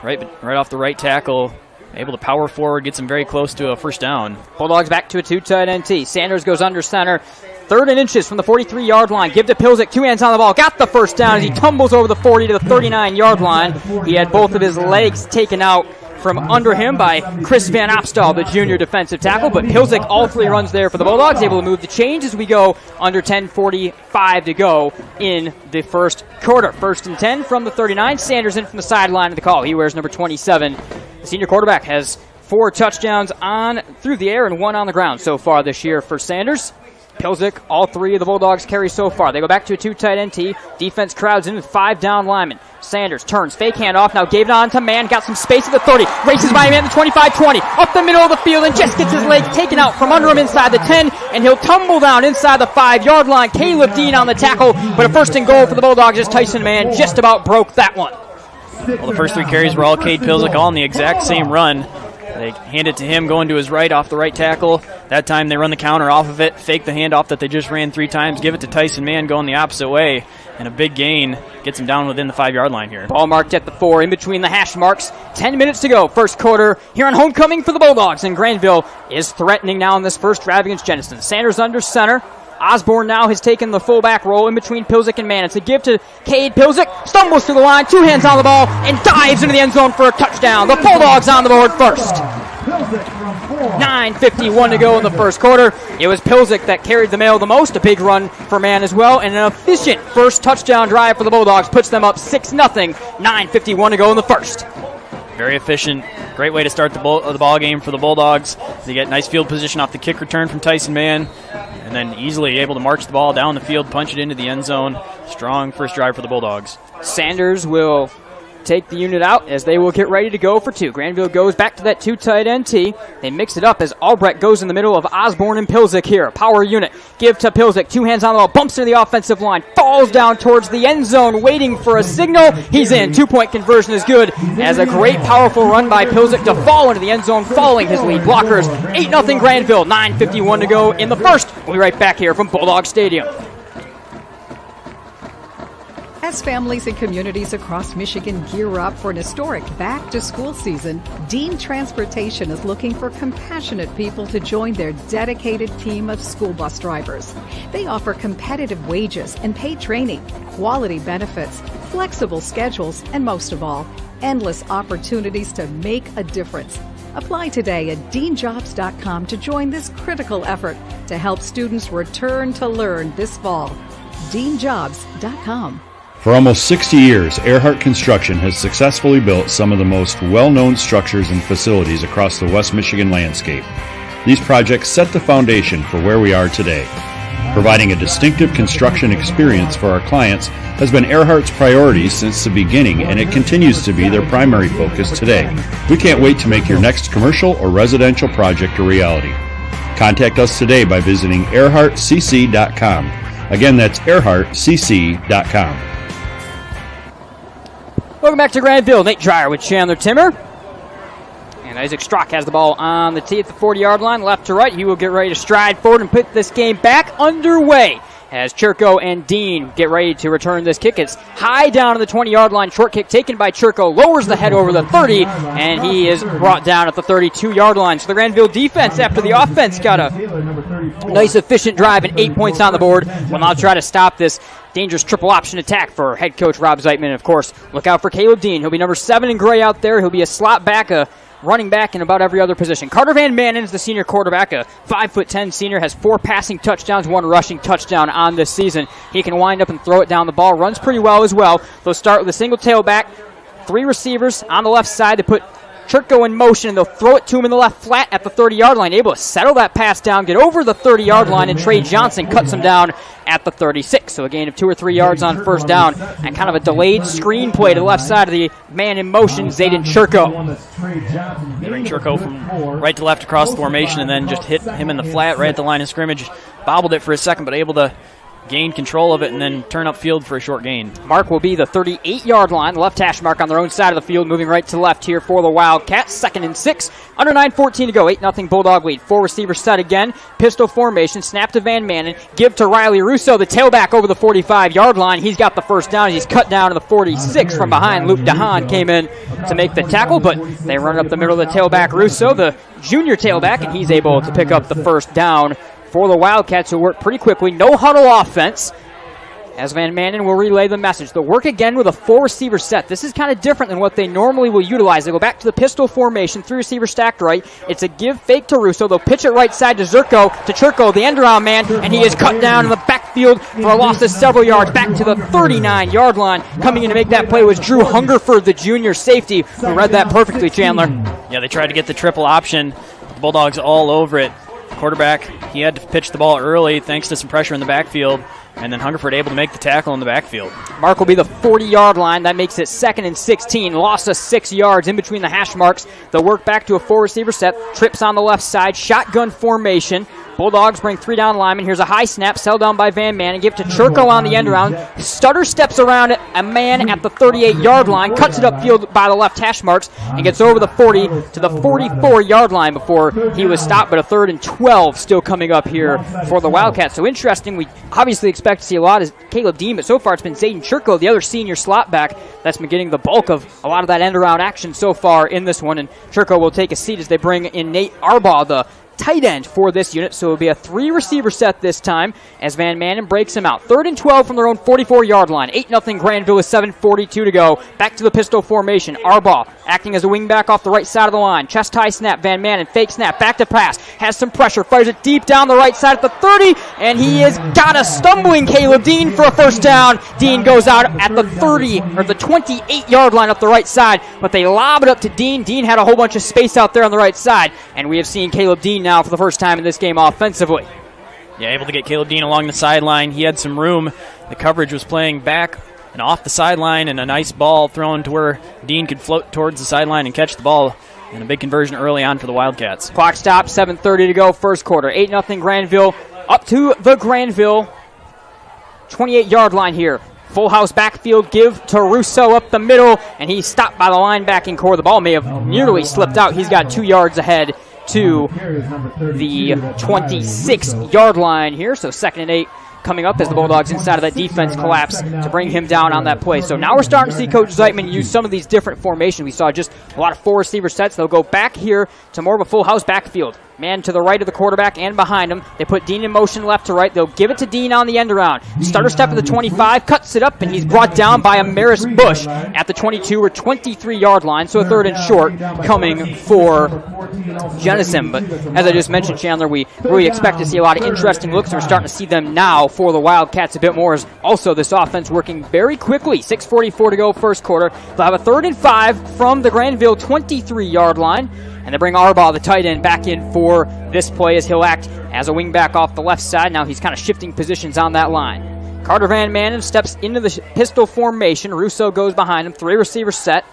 right off the right tackle. Able to power forward, gets him very close to a first down. Bulldogs back to a 2 tight end T. Sanders goes under center. 3rd and inches from the 43-yard line. Give to Pilsick, 2 hands on the ball. Got the first down as he tumbles over the 40 to the 39-yard line. He had both of his legs taken out from under him by Chris Van Opstal, the junior defensive tackle. But Pilsick, all 3 runs there for the Bulldogs, able to move the chains as we go under 10:45 to go in the first quarter. 1st and 10 from the 39. Sanders in from the sideline of the call. He wears number 27. The senior quarterback has 4 touchdowns on through the air and 1 on the ground so far this year for Sanders. Pilsick, all 3 of the Bulldogs carry so far. They go back to a 2 tight end T. Defense crowds in with 5 down linemen. Sanders turns, fake handoff, now gave it on to Mann, got some space at the 30, races by him at the 25-20, up the middle of the field, and just gets his legs taken out from under him inside the 10, and he'll tumble down inside the 5-yard line. Caleb Dean on the tackle, but a 1st and goal for the Bulldogs as Tyson Mann just about broke that one. Well, the first 3 carries were all Cade Pilsick, all in the exact same run. They hand it to him going to his right off the right tackle. That time they run the counter off of it, fake the handoff that they just ran 3 times, give it to Tyson Mann going the opposite way, and a big gain gets him down within the 5-yard line here. Ball marked at the 4, in between the hash marks. 10 minutes to go, first quarter here on homecoming for the Bulldogs, and Grandville is threatening now in this first drive against Jenison. Sanders under center. Osborne now has taken the fullback role in between Pilsick and Mann. It's a give to Cade Pilsick, stumbles to the line, 2 hands on the ball, and dives into the end zone for a touchdown. The Bulldogs on the board first. 9:51 to go in the first quarter. It was Pilsick that carried the mail the most. A big run for Mann as well, and an efficient first touchdown drive for the Bulldogs puts them up 6-0. 9:51 to go in the first. Very efficient. Great way to start the ball game for the Bulldogs. They get nice field position off the kick return from Tyson Mann, and then easily able to march the ball down the field, punch it into the end zone. Strong first drive for the Bulldogs. Sanders will take the unit out as they will get ready to go for two. Grandville goes back to that two tight end tee. They mix it up as Albrecht goes in the middle of Osborne and Pilzik here. Power unit. Give to Pilzik. 2 hands on the ball. Bumps into the offensive line. Falls down towards the end zone waiting for a signal. He's in. 2-point conversion is good as a great powerful run by Pilzik to fall into the end zone following his lead blockers. 8-0 Grandville. 9:51 to go in the first. We'll be right back here from Bulldog Stadium. As families and communities across Michigan gear up for an historic back-to-school season, Dean Transportation is looking for compassionate people to join their dedicated team of school bus drivers. They offer competitive wages and paid training, quality benefits, flexible schedules, and most of all, endless opportunities to make a difference. Apply today at deanjobs.com to join this critical effort to help students return to learn this fall. deanjobs.com. For almost 60 years, Earhart Construction has successfully built some of the most well-known structures and facilities across the West Michigan landscape. These projects set the foundation for where we are today. Providing a distinctive construction experience for our clients has been Earhart's priority since the beginning, and it continues to be their primary focus today. We can't wait to make your next commercial or residential project a reality. Contact us today by visiting earhartcc.com. Again, that's earhartcc.com. Welcome back to Grandville. Nate Dreyer with Chandler Timmer. And Isaac Strock has the ball on the tee at the 40-yard line, left to right. He will get ready to stride forward and put this game back underway as Churko and Dean get ready to return this kick. It's high down to the 20-yard line. Short kick taken by Churko. Lowers the head over the 30, and he is brought down at the 32-yard line. So the Grandville defense, after the offense got a nice, efficient drive and 8 points on the board, will now try to stop this dangerous triple option attack for head coach Rob Zeitman. And of course, look out for Caleb Dean. He'll be number 7 in gray out there. He'll be a slot back, a running back in about every other position. Carter Van Manen is the senior quarterback, a 5'10" senior, has 4 passing touchdowns, 1 rushing touchdown on this season. He can wind up and throw it down the ball, runs pretty well as well. They'll start with a single tailback, 3 receivers on the left side. They put Churko in motion, and they'll throw it to him in the left flat at the 30-yard line, able to settle that pass down, get over the 30-yard line, and Trey Johnson cuts him down at the 36. So a gain of 2 or 3 yards on first down, and kind of a delayed screen play to the left side of the man in motion, Zayden Churko. Bring Churko from right to left across the formation, and then just hit him in the flat right at the line of scrimmage. Bobbled it for a second, but able to gain control of it and then turn upfield for a short gain. Mark will be the 38-yard line, left hash mark on their own side of the field, moving right to left here for the Wildcats. 2nd and 6, under 9:14 to go. 8-0 Bulldog lead. 4 receivers set again. Pistol formation, snap to Van Manen, give to Riley Russo, the tailback over the 45-yard line. He's got the first down. He's cut down to the 46 from behind. Luke DeHaan came in to make the tackle, but they run up the middle of the tailback. Russo, the junior tailback, and he's able to pick up the first down for the Wildcats, who work pretty quickly. No huddle offense, as Van Manen will relay the message. They'll work again with a 4-receiver set. This is kind of different than what they normally will utilize. They go back to the pistol formation, 3 receivers stacked right. It's a give fake to Russo. They'll pitch it right side to Churko, the end-around man, and he is cut down in the backfield for a loss of several yards, back to the 39-yard line. Coming in to make that play was Drew Hungerford, the junior safety, who read that perfectly, Chandler. Yeah, they tried to get the triple option. The Bulldogs all over it. Quarterback, he had to pitch the ball early thanks to some pressure in the backfield, and then Hungerford able to make the tackle in the backfield. Mark will be the 40-yard line. That makes it 2nd and 16. Loss of 6 yards in between the hash marks. They'll work back to a 4-receiver set. Trips on the left side. Shotgun formation. Bulldogs bring 3 down linemen. Here's a high snap, sell down by Van Manen. Give to Churko on the end around. Stutter steps around a man at the 38-yard line, cuts it upfield by the left hash marks, and gets over the 40 to the 44-yard line before he was stopped. But a 3rd and 12 still coming up here for the Wildcats. So interesting. We obviously expect to see a lot of Caleb Dean, but so far it's been Zayden Churko, the other senior slot back, that's been getting the bulk of a lot of that end around action so far in this one. And Churko will take a seat as they bring in Nate Arbaugh, the tight end for this unit, so it'll be a 3-receiver set this time as Van Manen breaks him out. 3rd and 12 from their own 44-yard line. 8-0 Grandville with 7:42 to go. Back to the pistol formation. Arbaugh acting as a wingback off the right side of the line. Chest high snap. Van Manen fake snap. Back to pass. Has some pressure. Fires it deep down the right side at the 30, and he has got a stumbling Caleb Dean for a first down. Dean goes out at the 30 or the 28-yard line up the right side, but they lob it up to Dean. Dean had a whole bunch of space out there on the right side, and we have seen Caleb Dean now for the first time in this game offensively. Yeah, able to get Caleb Dean along the sideline. He had some room. The coverage was playing back and off the sideline, and a nice ball thrown to where Dean could float towards the sideline and catch the ball. And a big conversion early on for the Wildcats. Clock stopped, 7:30 to go, first quarter. 8-0 Grandville, up to the Grandville 28-yard line here. Full house backfield give to Russo up the middle, and he's stopped by the linebacking core. The ball may have nearly slipped out. He's got 2 yards ahead to the 26-yard line here, so 2nd and 8 coming up as the Bulldogs inside of that defense collapse to bring him down on that play. So now we're starting to see Coach Zeitman use some of these different formations. We saw just a lot of 4-receiver sets. They'll go back here to more of a full house backfield. Man to the right of the quarterback and behind him. They put Dean in motion left to right. They'll give it to Dean on the end around. Starter step at the 25, cuts it up, and he's brought down by Amaris Bush at the 22 or 23-yard line. So a 3rd and short coming for Jenison. But as I just mentioned, Chandler, we really expect to see a lot of interesting looks. We're starting to see them now for the Wildcats a bit more. As also this offense working very quickly. 6:44 to go first quarter. They'll have a 3rd and 5 from the Grandville 23-yard line. And they bring Arbaugh, the tight end, back in for this play as he'll act as a wingback off the left side. Now he's kind of shifting positions on that line. Carter Van Manen steps into the pistol formation. Russo goes behind him. 3-receiver set.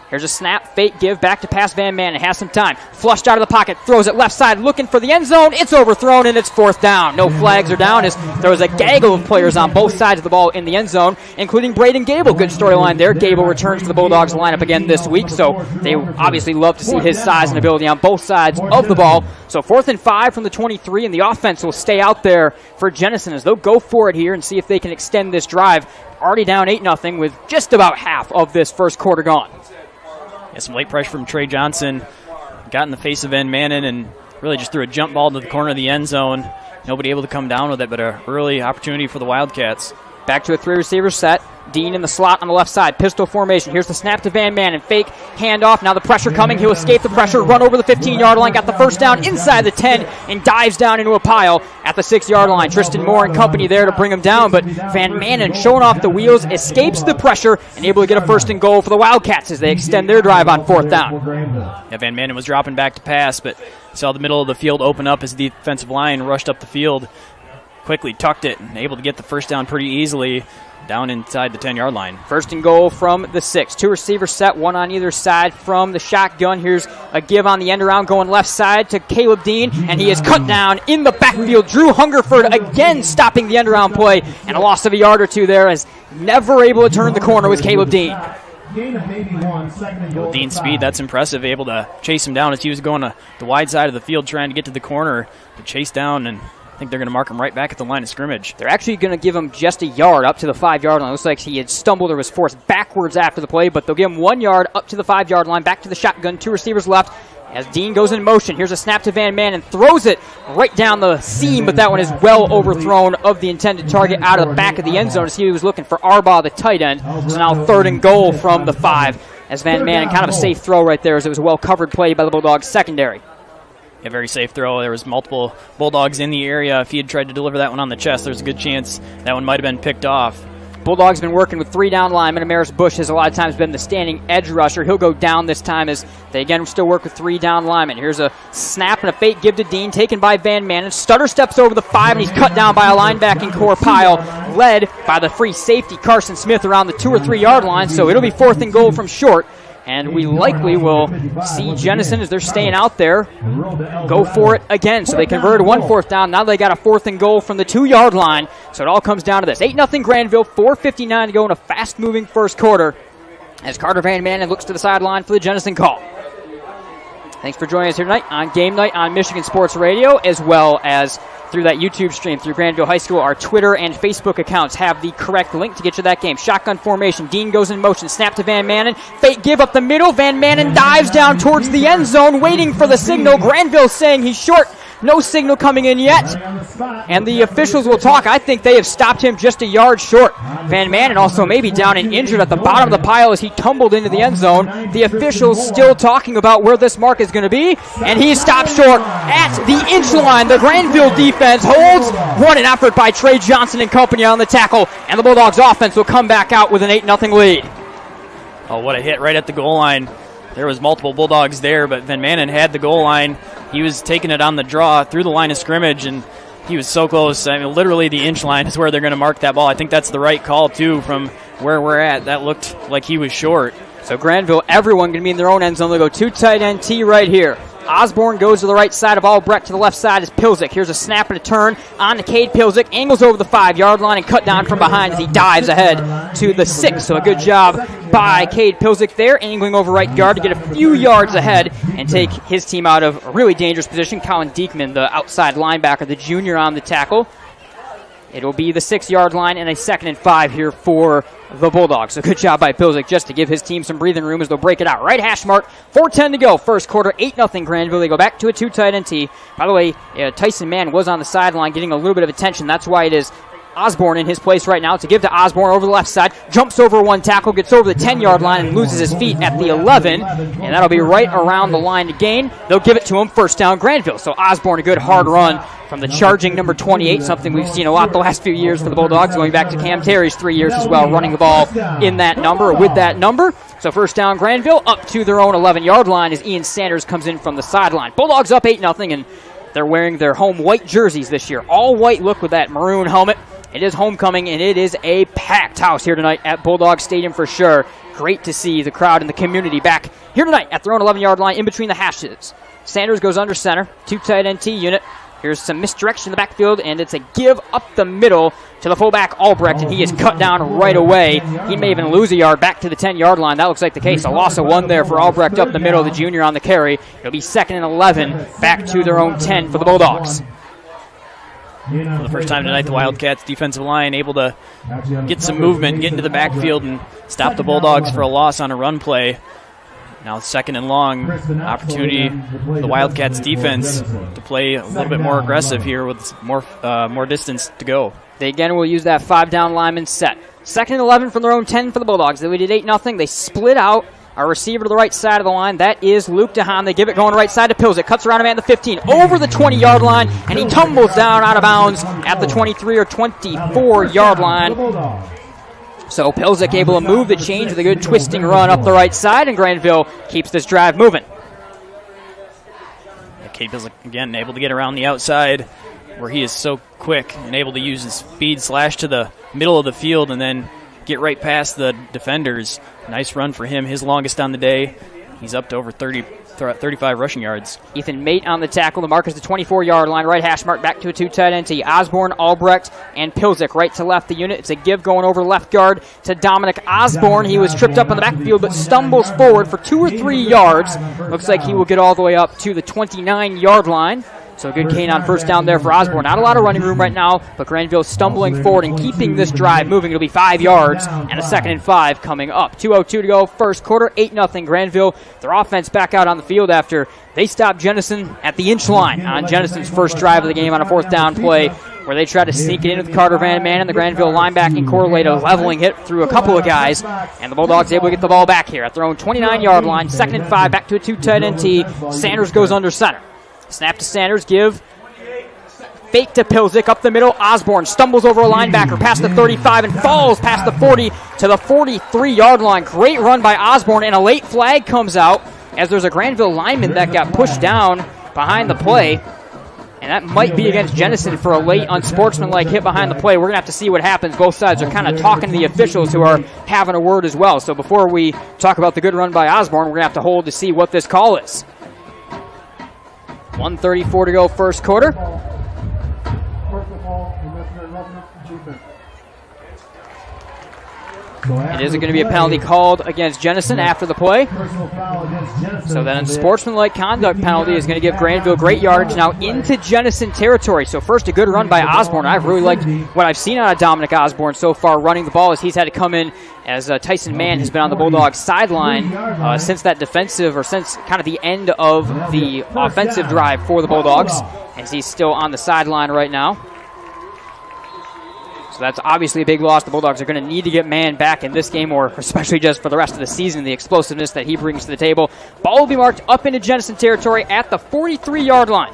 Here's a snap, fake give, back to pass Van Manen. Has some time. Flushed out of the pocket, throws it left side, looking for the end zone. It's overthrown, and it's 4th down. No flags are down as there was a gaggle of players on both sides of the ball in the end zone, including Braden Gable. Good storyline there. Gable returns to the Bulldogs lineup again this week, so they obviously love to see his size and ability on both sides of the ball. So 4th and 5 from the 23, and the offense will stay out there for Jenison as they'll go for it here and see if they can extend this drive. Already down 8-0 with just about half of this first quarter gone. Yeah, some late pressure from Trey Johnson. Got in the face of Van Manen and really just threw a jump ball to the corner of the end zone. Nobody able to come down with it, but a early opportunity for the Wildcats. Back to a 3-receiver set. Dean in the slot on the left side. Pistol formation. Here's the snap to Van Manen. Fake handoff. Now the pressure coming. He'll escape the pressure. Run over the 15-yard line. Got the first down inside the 10 and dives down into a pile at the 6-yard line. Tristan Moore and company there to bring him down, but Van Manen showing off the wheels, escapes the pressure, and able to get a 1st and goal for the Wildcats as they extend their drive on 4th down. Yeah, Van Manen was dropping back to pass, but saw the middle of the field open up as the defensive line rushed up the field. Quickly tucked it and able to get the first down pretty easily down inside the 10-yard line. 1st and goal from the 6. 2-receiver set, one on either side from the shotgun. Here's a give on the end around going left side to Caleb Dean, and he is cut down in the backfield. Drew Hungerford again stopping the end around play, and a loss of a yard or two there as never able to turn the corner with Caleb Dean. Dean's speed, that's impressive. Able to chase him down as he was going to the wide side of the field trying to get to the corner to chase down, and I think they're going to mark him right back at the line of scrimmage. They're actually going to give him just a yard up to the 5-yard line. It looks like he had stumbled or was forced backwards after the play, but they'll give him 1 yard up to the 5-yard line, back to the shotgun, 2 receivers left. As Dean goes in motion, here's a snap to Van Manen, throws it right down the seam, but that one is well overthrown of the intended target out of the back of the end zone as he was looking for Arbaugh, the tight end. So now 3rd and goal from the 5 as Van Manen, kind of a safe throw right there as it was a well-covered play by the Bulldogs secondary. A very safe throw. There was multiple Bulldogs in the area. If he had tried to deliver that one on the chest, there's a good chance that one might have been picked off. Bulldogs been working with 3 down linemen. Amaris Bush has a lot of times been the standing edge rusher. He'll go down this time as they again still work with 3 down linemen. Here's a snap and a fake give to Dean, taken by Van Manen. Stutter steps over the 5, and he's cut down by a linebacking core pile, led by the free safety Carson Smith around the 2 or 3 yard line. So it'll be 4th and goal from short. And we likely will see Jenison, as they're staying out there, go for it again. So they converted 1 4th down. Now they got a 4th and goal from the 2-yard line. So it all comes down to this. 8-0 Grandville, 4:59 to go in a fast-moving first quarter as Carter Van Manen looks to the sideline for the Jenison call. Thanks for joining us here tonight on Game Night on Michigan Sports Radio, as well as through that YouTube stream through Grandville High School. Our Twitter and Facebook accounts have the correct link to get you that game. Shotgun formation. Dean goes in motion. Snap to Van Manen. Fake give up the middle. Van Manen dives down towards the end zone, waiting for the signal. Grandville saying he's short. No signal coming in yet. And the officials will talk. I think they have stopped him just a yard short. Van Manen also maybe down and injured at the bottom of the pile as he tumbled into the end zone. The officials still talking about where this mark is going to be. And he stopped short at the inch line. The Grandville defense holds. What an effort by Trey Johnson and company on the tackle. And the Bulldogs offense will come back out with an 8-0 lead. Oh, what a hit right at the goal line. There was multiple Bulldogs there, but Van Manen had the goal line. He was taking it on the draw through the line of scrimmage, and he was so close. I mean, literally the inch line is where they're going to mark that ball. I think that's the right call, too, from where we're at. That looked like he was short. So Grandville, everyone going to be in their own end zone. They'll go two tight end T right here. Osborne goes to the right side of Albrecht. To the left side is Pilzik. Here's a snap and a turn on to Cade Pilzik. Angles over the 5-yard line and cut down from behind as he dives ahead to the 6. So a good job by Cade Pilzik there, angling over right guard to get a few yards ahead and take his team out of a really dangerous position. Colin Diekman, the outside linebacker, the junior on the tackle. It'll be the 6-yard line and a 2nd and 5 here for the Bulldogs. So good job by Pilzik just to give his team some breathing room as they'll break it out. Right hash mark, 4:10 to go. First quarter, 8-0 Grandville. They go back to a 2 tight end T. By the way, Tyson Mann was on the sideline getting a little bit of attention. That's why it is Osborne in his place right now to give to Osborne over the left side. Jumps over one tackle, gets over the 10-yard line, and loses his feet at the 11. And that'll be right around the line to gain. They'll give it to him, first down Grandville. So Osborne, a good hard run from the charging number 28, something we've seen a lot the last few years for the Bulldogs, going back to Cam Terry's 3 years as well, running the ball in that number, or with that number. So first down Grandville, up to their own 11-yard line as Ian Sanders comes in from the sideline. Bulldogs up 8-0, and they're wearing their home white jerseys this year. All white look with that maroon helmet. It is homecoming, and it is a packed house here tonight at Bulldog Stadium for sure. Great to see the crowd and the community back here tonight at their own 11-yard line in between the hashes. Sanders goes under center, 2 tight end T unit. Here's some misdirection in the backfield, and it's a give up the middle to the fullback Albrecht, and he is cut down right away. He may even lose a yard back to the 10-yard line. That looks like the case. A loss of 1 there for Albrecht up the middle, the junior on the carry. It'll be 2nd and 11, back to their own 10 for the Bulldogs. For the first time tonight, the Wildcats defensive line able to get some movement, get into the backfield, and stop the Bulldogs for a loss on a run play. Now 2nd and long, opportunity for the Wildcats defense to play a little bit more aggressive here with more distance to go. They again will use that 5-down lineman set. 2nd and 11 from their own 10 for the Bulldogs. They lead at 8-0. They split out. Our receiver to the right side of the line, that is Luke DeHaan. They give it going right side to Pilzik. Cuts around him at the 15, over the 20-yard line, and he tumbles down out of bounds at the 23 or 24-yard line. So Pilzik able to move the change with a good twisting run up the right side, and Grandville keeps this drive moving. Cade Pilzik, again, able to get around the outside where he is so quick and able to use his speed slash to the middle of the field and then get right past the defenders. Nice run for him, his longest on the day. He's up to over 35 rushing yards. Ethan Mate on the tackle. The mark is the 24-yard line. Right hash mark back to a 2 tight end T. Osborne, Albrecht, and Pilzik. Right to left the unit. It's a give going over left guard to Dominic Osborne. He was tripped up in the backfield but stumbles forward for 2 or 3 yards. Looks like he will get all the way up to the 29-yard line. So a good gain on first down there for Osborne. Not a lot of running room right now, but Grandville stumbling forward and keeping this drive moving. It'll be 5 yards and a 2nd and 5 coming up. 2:02 to go, first quarter, 8-0 Grandville. Their offense back out on the field after they stopped Jenison at the inch line on Jenison's first drive of the game on a 4th down play where they tried to sneak it in with Carter Van Manen. The Grandville linebacking core laid a leveling hit through a couple of guys, and the Bulldogs able to get the ball back here at their own 29-yard line. 2nd and 5, back to a 2 tight end T. Sanders goes under center. Snap to Sanders, give. Fake to Pilzik, up the middle. Osborne stumbles over a linebacker past the 35 and falls past the 40 to the 43-yard line. Great run by Osborne, and a late flag comes out as there's a Grandville lineman that got pushed down behind the play. And that might be against Jenison for a late unsportsmanlike hit behind the play. We're going to have to see what happens. Both sides are kind of talking to the officials who are having a word as well. So before we talk about the good run by Osborne, we're going to have to hold to see what this call is. 1:34 to go, first quarter. It isn't going to be a penalty called against Jenison after the play. So then a sportsmanlike conduct penalty is going to give Grandville great yardage now into Jenison territory. So first a good run by Osborne. I've really liked what I've seen out of Dominic Osborne so far running the ball as he's had to come in as Tyson Mann has been on the Bulldogs sideline since that defensive or since kind of the end of the offensive drive for the Bulldogs. And as he's still on the sideline right now. So that's obviously a big loss. The Bulldogs are going to need to get man back in this game, or especially just for the rest of the season, the explosiveness that he brings to the table. Ball will be marked up into Jenison territory at the 43-yard line.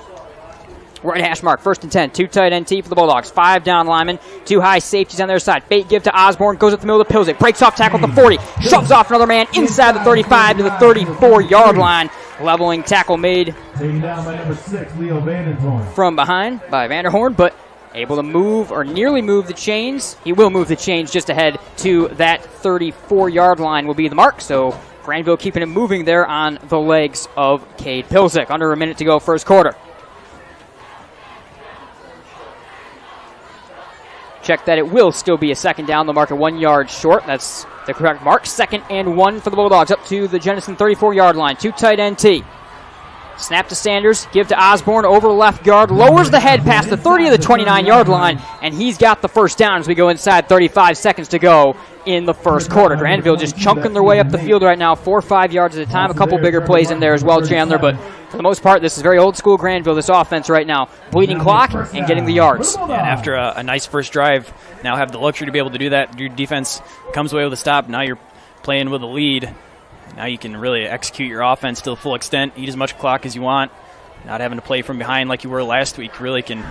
Right hash mark, 1st and 10, 2 tight end T for the Bulldogs. 5 down linemen, 2 high safeties on their side. Fake give to Osborne, goes up the middle of Pilsick, breaks off tackle at the 40, shoves off another man inside the 35 to the 34-yard line. Leveling tackle made taken down by number 6, Leo Vandenhorn. From behind by Vanderhorn, but able to move or nearly move the chains. He will move the chains just ahead to that 34-yard line will be the mark. So Grandville keeping it moving there on the legs of Cade Pilsick. Under a minute to go, first quarter. Check that it will still be a second down. The mark at 1 yard short. That's the correct mark. 2nd and 1 for the Bulldogs up to the Jenison 34-yard line. 2 tight end T. Snap to Sanders, give to Osborne over left guard, lowers the head past the 30 of the 29-yard line, and he's got the first down as we go inside 35 seconds to go in the first quarter. Grandville just chunking their way up the field right now, 4 or 5 yards at a time. A couple bigger plays in there as well, Chandler, but for the most part, this is very old school Grandville, this offense right now. Bleeding clock and getting the yards. Yeah, and after a nice first drive, now have the luxury to be able to do that. Your defense comes away with a stop. Now you're playing with a lead. Now you can really execute your offense to the full extent, eat as much clock as you want, not having to play from behind like you were last week. Really can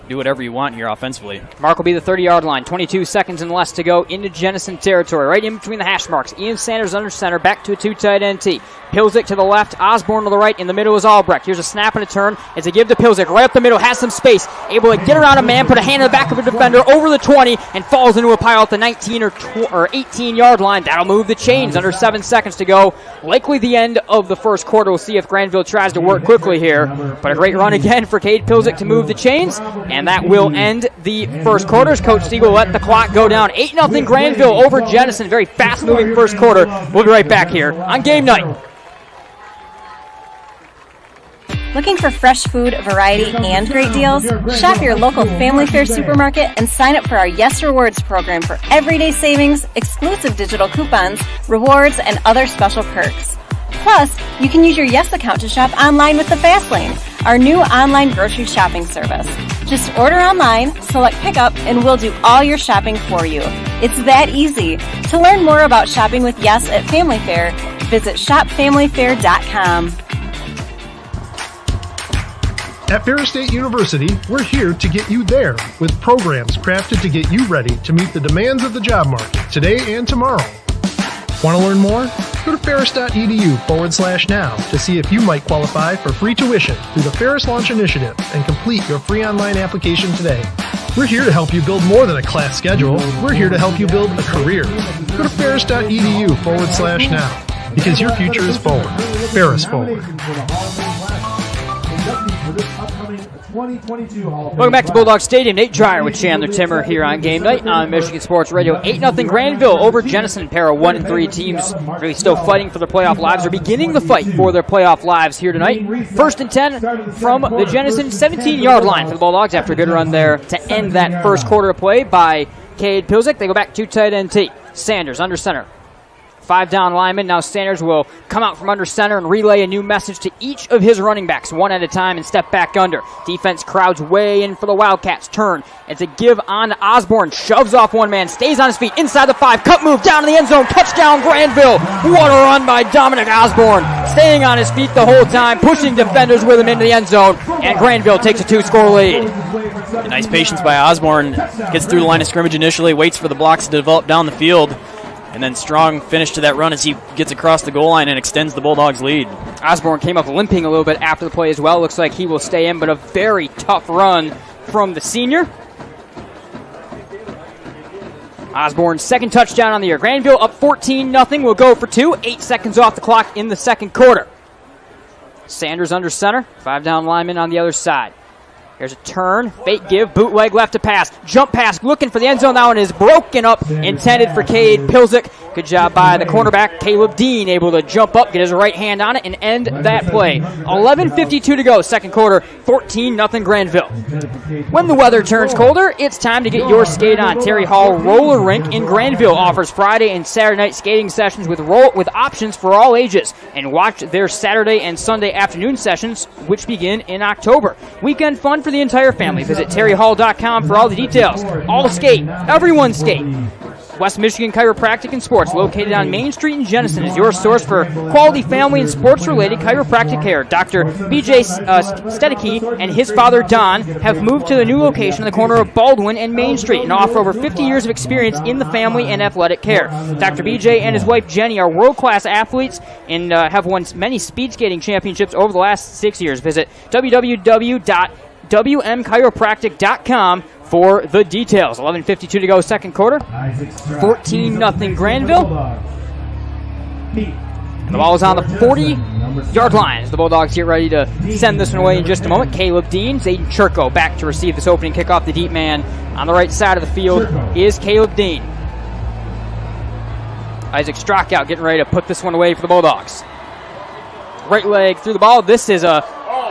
do whatever you want here offensively. Mark will be the 30-yard line. 22 seconds and less to go into Jenison territory. Right in between the hash marks. Ian Sanders under center, back to a 2 tight end T. Pilsick to the left, Osborne to the right. In the middle is Albrecht. Here's a snap and a turn. It's a give to Pilsick. Right up the middle, has some space. Able to get around a man, put a hand in the back of a defender over the 20, and falls into a pile at the 19 or 18-yard line. That'll move the chains. Under 7 seconds to go. Likely the end of the first quarter. We'll see if Grandville tries to work quickly here. But a great run again for Cade Pilsick to move the chains, and that will end the first quarter. Coach Siegel let the clock go down. 8-0 Grandville over Jenison. Very fast-moving first quarter. We'll be right back here on Game Night. Looking for fresh food, variety, and great deals? Shop your local Family Fare supermarket and sign up for our Yes Rewards program for everyday savings, exclusive digital coupons, rewards, and other special perks. Plus, you can use your Yes account to shop online with the Fast Lane, our new online grocery shopping service. Just order online, select pickup, and we'll do all your shopping for you. It's that easy. To learn more about shopping with Yes at Family Fare, visit shopfamilyfare.com. At Ferris State University, we're here to get you there with programs crafted to get you ready to meet the demands of the job market today and tomorrow. Want to learn more? Go to ferris.edu/now to see if you might qualify for free tuition through the Ferris Launch Initiative and complete your free online application today. We're here to help you build more than a class schedule. We're here to help you build a career. Go to ferris.edu/now because your future is forward. Ferris forward. Welcome back to Bulldog Stadium. Nate Dreyer with Chandler Timmer here on Game Night on Michigan Sports Radio. 8-0 Grandville over Jenison. Pair of 1-3 teams really still fighting for their playoff lives, or beginning the fight for their playoff lives here tonight. 1st and 10 from the Jenison 17-yard line for the Bulldogs after a good run there to end that first quarter of play by Cade Pilsick. They go back to tight end T. Sanders under center. 5 down linemen. Now Sanders will come out from under center and relay a new message to each of his running backs, one at a time, and step back under. Defense crowds way in for the Wildcats. Turn. It's a give on to Osborne. Shoves off one man. Stays on his feet. Inside the 5. Cut move down to the end zone. Touchdown Grandville. What a run by Dominic Osborne. Staying on his feet the whole time. Pushing defenders with him into the end zone. And Grandville takes a 2-score lead. A nice patience by Osborne. Gets through the line of scrimmage initially. Waits for the blocks to develop down the field. And then strong finish to that run as he gets across the goal line and extends the Bulldogs' lead. Osborne came up limping a little bit after the play as well. Looks like he will stay in, but a very tough run from the senior. Osborne's second touchdown on the year. Grandville up 14-0. Will go for 2. 8 seconds off the clock in the second quarter. Sanders under center. 5 down lineman on the other side. Here's a turn, fake give, bootleg left to pass, jump pass, looking for the end zone now, and is broken up, intended for Cade Pilsick. Good job by the cornerback, Caleb Dean, able to jump up, get his right hand on it, and end that play. 11:52 to go, second quarter, 14-0 Grandville. When the weather turns colder, it's time to get your skate on. Terry Hall Roller Rink in Grandville offers Friday and Saturday night skating sessions with options for all ages. And watch their Saturday and Sunday afternoon sessions, which begin in October. Weekend fun for the entire family. Visit terryhall.com for all the details. All skate, everyone skate. West Michigan Chiropractic and Sports, located on Main Street in Jenison, is your source for quality family and sports-related chiropractic care. Dr. B.J. Stedeke and his father, Don, have moved to the new location on the corner of Baldwin and Main Street and offer over 50 years of experience in the family and athletic care. Dr. B.J. and his wife, Jenny, are world-class athletes and have won many speed skating championships over the last 6 years. Visit www.wmchiropractic.com for the details. 11:52 to go, second quarter. 14-0 Grandville. And the ball is on the 40-yard line as the Bulldogs get ready to send this one away in just a moment. Caleb Dean, Zayden Churko back to receive this opening kickoff. The deep man on the right side of the field is Caleb Dean. Isaac Strockout getting ready to put this one away for the Bulldogs. Right leg through the ball. This is a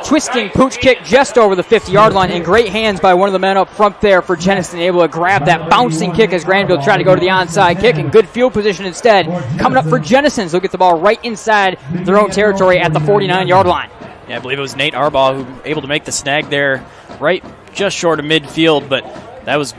twisting pooch kick just over the 50-yard line, and great hands by one of the men up front there for Jenison, able to grab that bouncing kick as Grandville tried to go to the onside kick, and good field position instead. Coming up for Jenison, so they'll get the ball right inside their own territory at the 49-yard line. Yeah, I believe it was Nate Arbaugh who was able to make the snag there right just short of midfield, but that was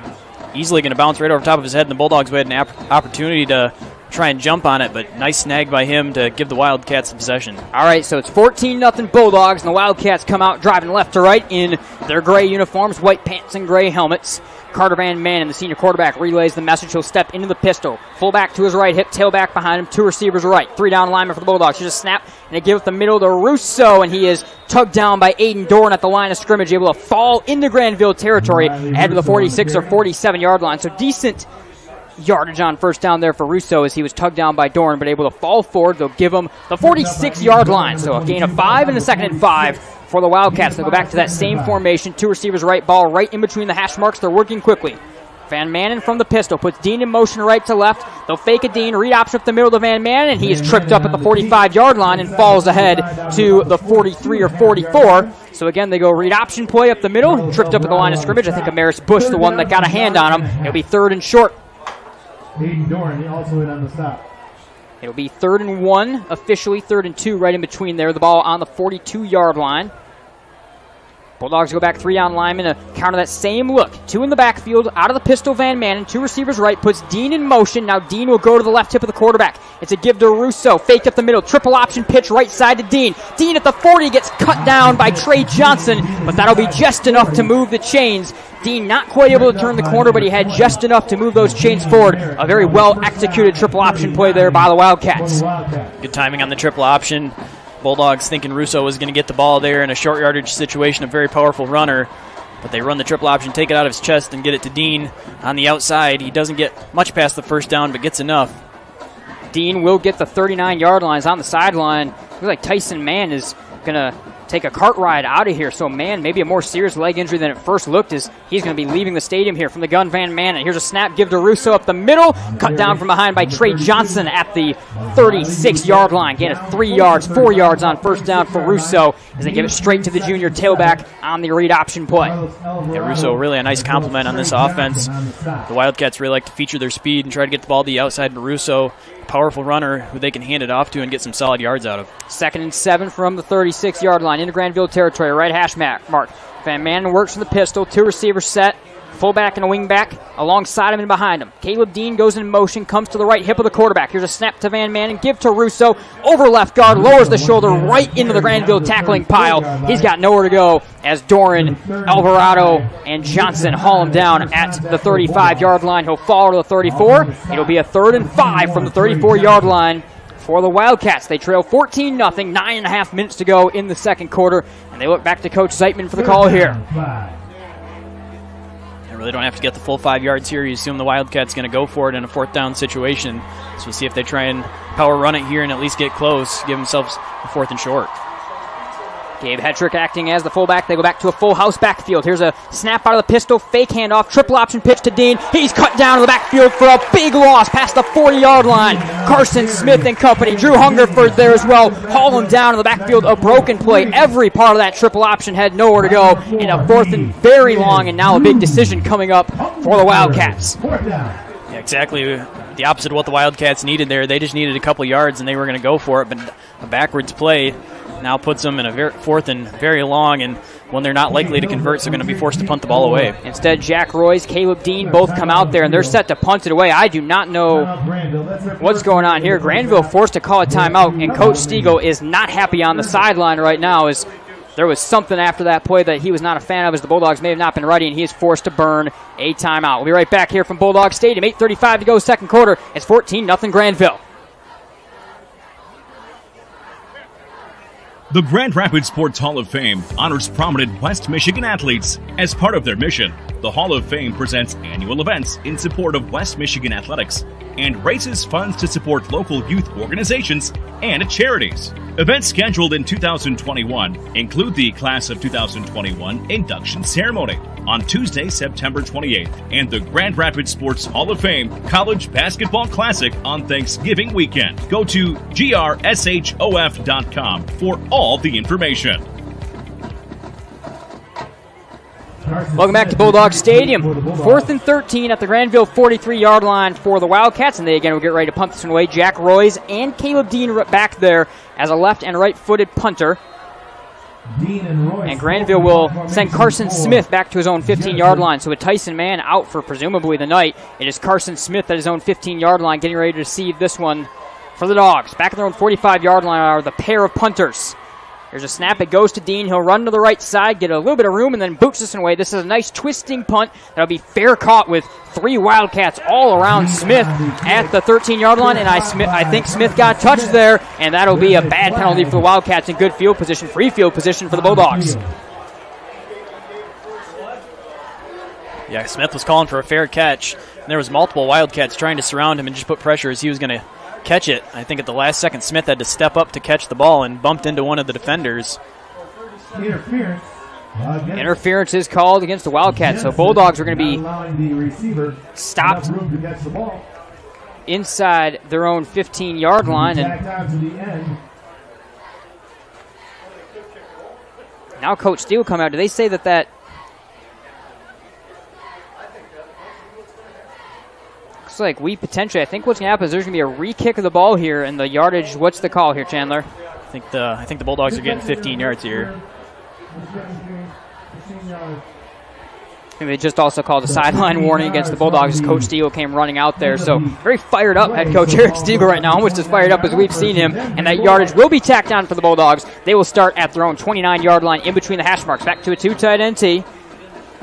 easily going to bounce right over top of his head, and the Bulldogs had an opportunity to try and jump on it, but nice snag by him to give the Wildcats the possession. All right, so it's 14-0 Bulldogs, and the Wildcats come out driving left to right in their gray uniforms, white pants and gray helmets. Carter Van Manen, the senior quarterback, relays the message. He'll step into the pistol. Fullback to his right, hip, tailback behind him, two receivers right. Three down linemen for the Bulldogs. Here's a snap, and they give it the middle to Russo, and he is tugged down by Aiden Dorn at the line of scrimmage, able to fall into Grandville territory, ahead to the 46 or 47-yard line. So decent yardage on first down there for Russo as he was tugged down by Dorn, but able to fall forward. They'll give him the 46-yard line. So a gain of 5 and a second and 5 for the Wildcats. They'll go back to that same formation. Two receivers right, ball right in between the hash marks. They're working quickly. Van Manen from the pistol puts Dean in motion right to left. They'll fake a Dean, read option up the middle to Van Manen, and he is tripped up at the 45-yard line and falls ahead to the 43 or 44. So again, they go read option play up the middle, tripped up at the line of scrimmage. I think Amaris Bush, the one that got a hand on him. It'll be third and short. Aiden Dorn, he also in on the stop. It'll be 3rd and 1, officially 3rd and 2 right in between there. The ball on the 42-yard line. Bulldogs go back 3 down linemen to counter that same look. 2 in the backfield, out of the pistol, Van Manen. 2 receivers right, puts Dean in motion. Now Dean will go to the left hip of the quarterback. It's a give to Russo. Fake up the middle, triple option pitch right side to Dean. Dean at the 40 gets cut down by Trey Johnson, but that'll be just enough to move the chains. Dean not quite able to turn the corner, but he had just enough to move those chains forward. A very well-executed triple option play there by the Wildcats. Good timing on the triple option. Bulldogs thinking Russo was going to get the ball there in a short yardage situation, a very powerful runner. But they run the triple option, take it out of his chest, and get it to Dean on the outside. He doesn't get much past the first down, but gets enough. Dean will get the 39-yard lines on the sideline. Looks like Tyson Mann is going to take a cart ride out of here. So Mann, maybe a more serious leg injury than it first looked, as he's going to be leaving the stadium here from the gun. Van Manen. Here's a snap, give to Russo up the middle. Cut down from behind by Trey Johnson at the 36-yard line. Gain of 3 yards, 4 yards on first down for Russo as they give it straight to the junior tailback on the read option play. Yeah, Russo really a nice compliment on this offense. The Wildcats really like to feature their speed and try to get the ball to the outside, but Russo, powerful runner who they can hand it off to and get some solid yards out of. 2nd and 7 from the 36-yard line into Grandville territory, right hash mark. Van Manen works from the pistol, 2 receivers set, fullback and a wingback alongside him and behind him. Caleb Dean goes in motion, comes to the right hip of the quarterback. Here's a snap to Van Manen, give to Russo, over left guard, lowers the shoulder right into the Grandville tackling pile. He's got nowhere to go as Doran, Alvarado, and Johnson haul him down at the 35-yard line. He'll fall to the 34. It'll be a 3rd and 5 from the 34-yard line for the Wildcats. They trail 14-0, 9.5 minutes to go in the second quarter, and they look back to Coach Zeitman for the call here. They really don't have to get the full 5 yards here. You assume the Wildcats going to go for it in a 4th down situation. So we'll see if they try and power run it here and at least get close, give themselves a 4th and short. Gabe Hetrick acting as the fullback. They go back to a full house backfield. Here's a snap out of the pistol, fake handoff, triple option pitch to Dean. He's cut down to the backfield for a big loss past the 40-yard line. Carson Smith and company. Drew Hungerford there as well. Haul him down to the backfield. A broken play. Every part of that triple option had nowhere to go in a fourth and very long, and now a big decision coming up for the Wildcats. Yeah, exactly the opposite of what the Wildcats needed there. They just needed a couple yards, and they were going to go for it, but a backwards play now puts them in a fourth and very long, and when they're not likely to convert, so they're going to be forced to punt the ball away. Instead, Jack Royce, Caleb Dean both come out there, and they're set to punt it away. I do not know what's going on here. Grandville forced to call a timeout, and Coach Stiegel is not happy on the sideline right now, as there was something after that play that he was not a fan of, as the Bulldogs may have not been ready, and he is forced to burn a timeout. We'll be right back here from Bulldog Stadium. 8:35 to go, second quarter. It's 14-0 Grandville. The Grand Rapids Sports Hall of Fame honors prominent West Michigan athletes. As part of their mission, the Hall of Fame presents annual events in support of West Michigan athletics and raises funds to support local youth organizations and charities. Events scheduled in 2021 include the Class of 2021 induction ceremony on Tuesday, September 28th, and the Grand Rapids Sports Hall of Fame College Basketball Classic on Thanksgiving weekend. Go to grshof.com for all the information. Welcome back to Bulldog Stadium. 4th and 13 at the Grandville 43-yard line for the Wildcats, and they again will get ready to punt this one away. Jack Royce and Caleb Dean back there as a left and right-footed punter. And Grandville will send Carson Smith back to his own 15-yard line. So with Tyson Mann out for presumably the night, it is Carson Smith at his own 15-yard line getting ready to receive this one for the Dogs. Back at their own 45-yard line are the pair of punters. There's a snap. It goes to Dean. He'll run to the right side, get a little bit of room, and then boots this one away. This is a nice twisting punt that'll be fair caught with 3 Wildcats all around Smith at the 13-yard line, and I think Smith got touched there, and that'll be a bad penalty for the Wildcats in good field position, free field position for the Bulldogs. Yeah, Smith was calling for a fair catch, and there was multiple Wildcats trying to surround him and just put pressure as he was going to catch it. I think at the last second, Smith had to step up to catch the ball and bumped into one of the defenders. Interference is called against the Wildcats, so Bulldogs are going to be stopped inside their own 15-yard line. And now Coach Steele come out. Do they say that like we potentially, I think what's going to happen is there's going to be a re-kick of the ball here, and the yardage, what's the call here, Chandler? I think the Bulldogs are getting 15 yards here. And they just also called a sideline warning against the Bulldogs as Coach Steele came running out there. So very fired up head coach Eric Steele right now, almost as fired up as we've seen him. And that yardage will be tacked on for the Bulldogs. They will start at their own 29-yard line in between the hash marks. Back to a 2-tight end tee.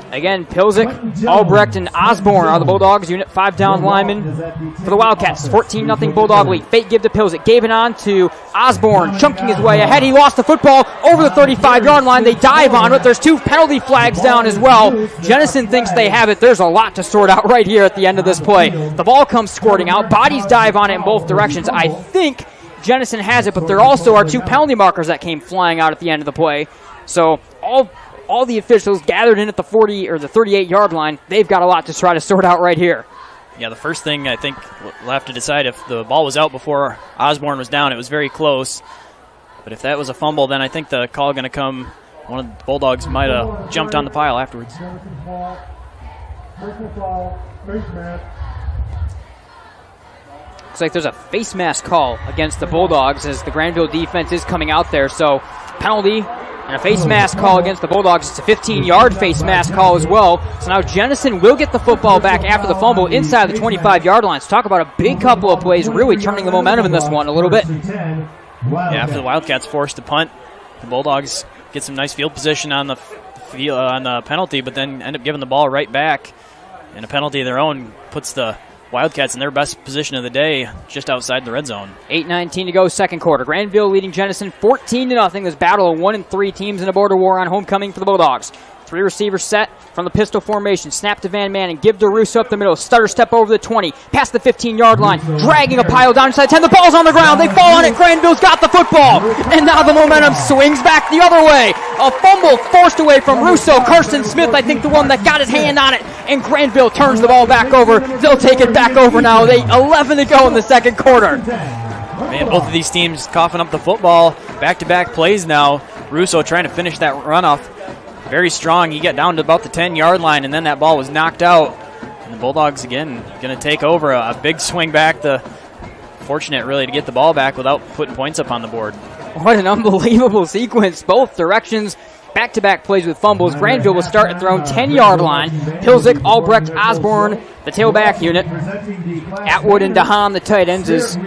Again, Pilzik, Albrecht, and Osborne are the Bulldogs. Unit 5 down linemen for the Wildcats. 14-0 Bulldog lead. Fake give to Pilzik. Gave it on to Osborne, chunking his way ahead. He lost the football over the 35-yard line. They dive on it. There's 2 penalty flags down as well. Jenison thinks they have it. There's a lot to sort out right here at the end of this play. The ball comes squirting out. Bodies dive on it in both directions. I think Jenison has it, but there also are 2 penalty markers that came flying out at the end of the play. So all the officials gathered in at the 40 or the 38-yard line. They've got a lot to try to sort out right here. Yeah, the first thing I think we'll have to decide if the ball was out before Osborne was down. It was very close. But if that was a fumble, then I think the call going to come. One of the Bulldogs might have jumped on the pile afterwards. Looks like there's a face mask call against the Bulldogs as the Grandville defense is coming out there. So penalty and a face mask call against the Bulldogs. It's a 15-yard face mask call as well. So now Jenison will get the football back after the fumble inside the 25-yard line. So talk about a big couple of plays, really turning the momentum in this one a little bit. Yeah, after the Wildcats forced to punt, the Bulldogs get some nice field position on the penalty, but then end up giving the ball right back. And a penalty of their own puts the Wildcats in their best position of the day, just outside the red zone. 8:19 to go, second quarter. Grandville leading Jenison 14-0. This battle of 1 and 3 teams in a border war on homecoming for the Bulldogs. Three receivers set from the pistol formation. Snap to Van Manen. Give to Russo up the middle. Stutter step over the 20. Past the 15-yard line. Dragging a pile down inside 10. The ball's on the ground. They fall on it. Grandville's got the football. And now the momentum swings back the other way. A fumble forced away from Russo. Carson Smith, I think, the one that got his hand on it. And Grandville turns the ball back over. They'll take it back over now. 11 to go in the second quarter. Man, both of these teams coughing up the football. Back-to-back plays now. Russo trying to finish that runoff. Very strong. He got down to about the 10-yard line, and then that ball was knocked out. And the Bulldogs, again, going to take over. A big swing back. Fortunate, really, to get the ball back without putting points up on the board. What an unbelievable sequence. Both directions. Back-to-back plays with fumbles. Grandville will start at their own 10-yard line. Pilzik, Albrecht, Osborne, the tailback unit. Atwood and DeHaan, the tight ends, as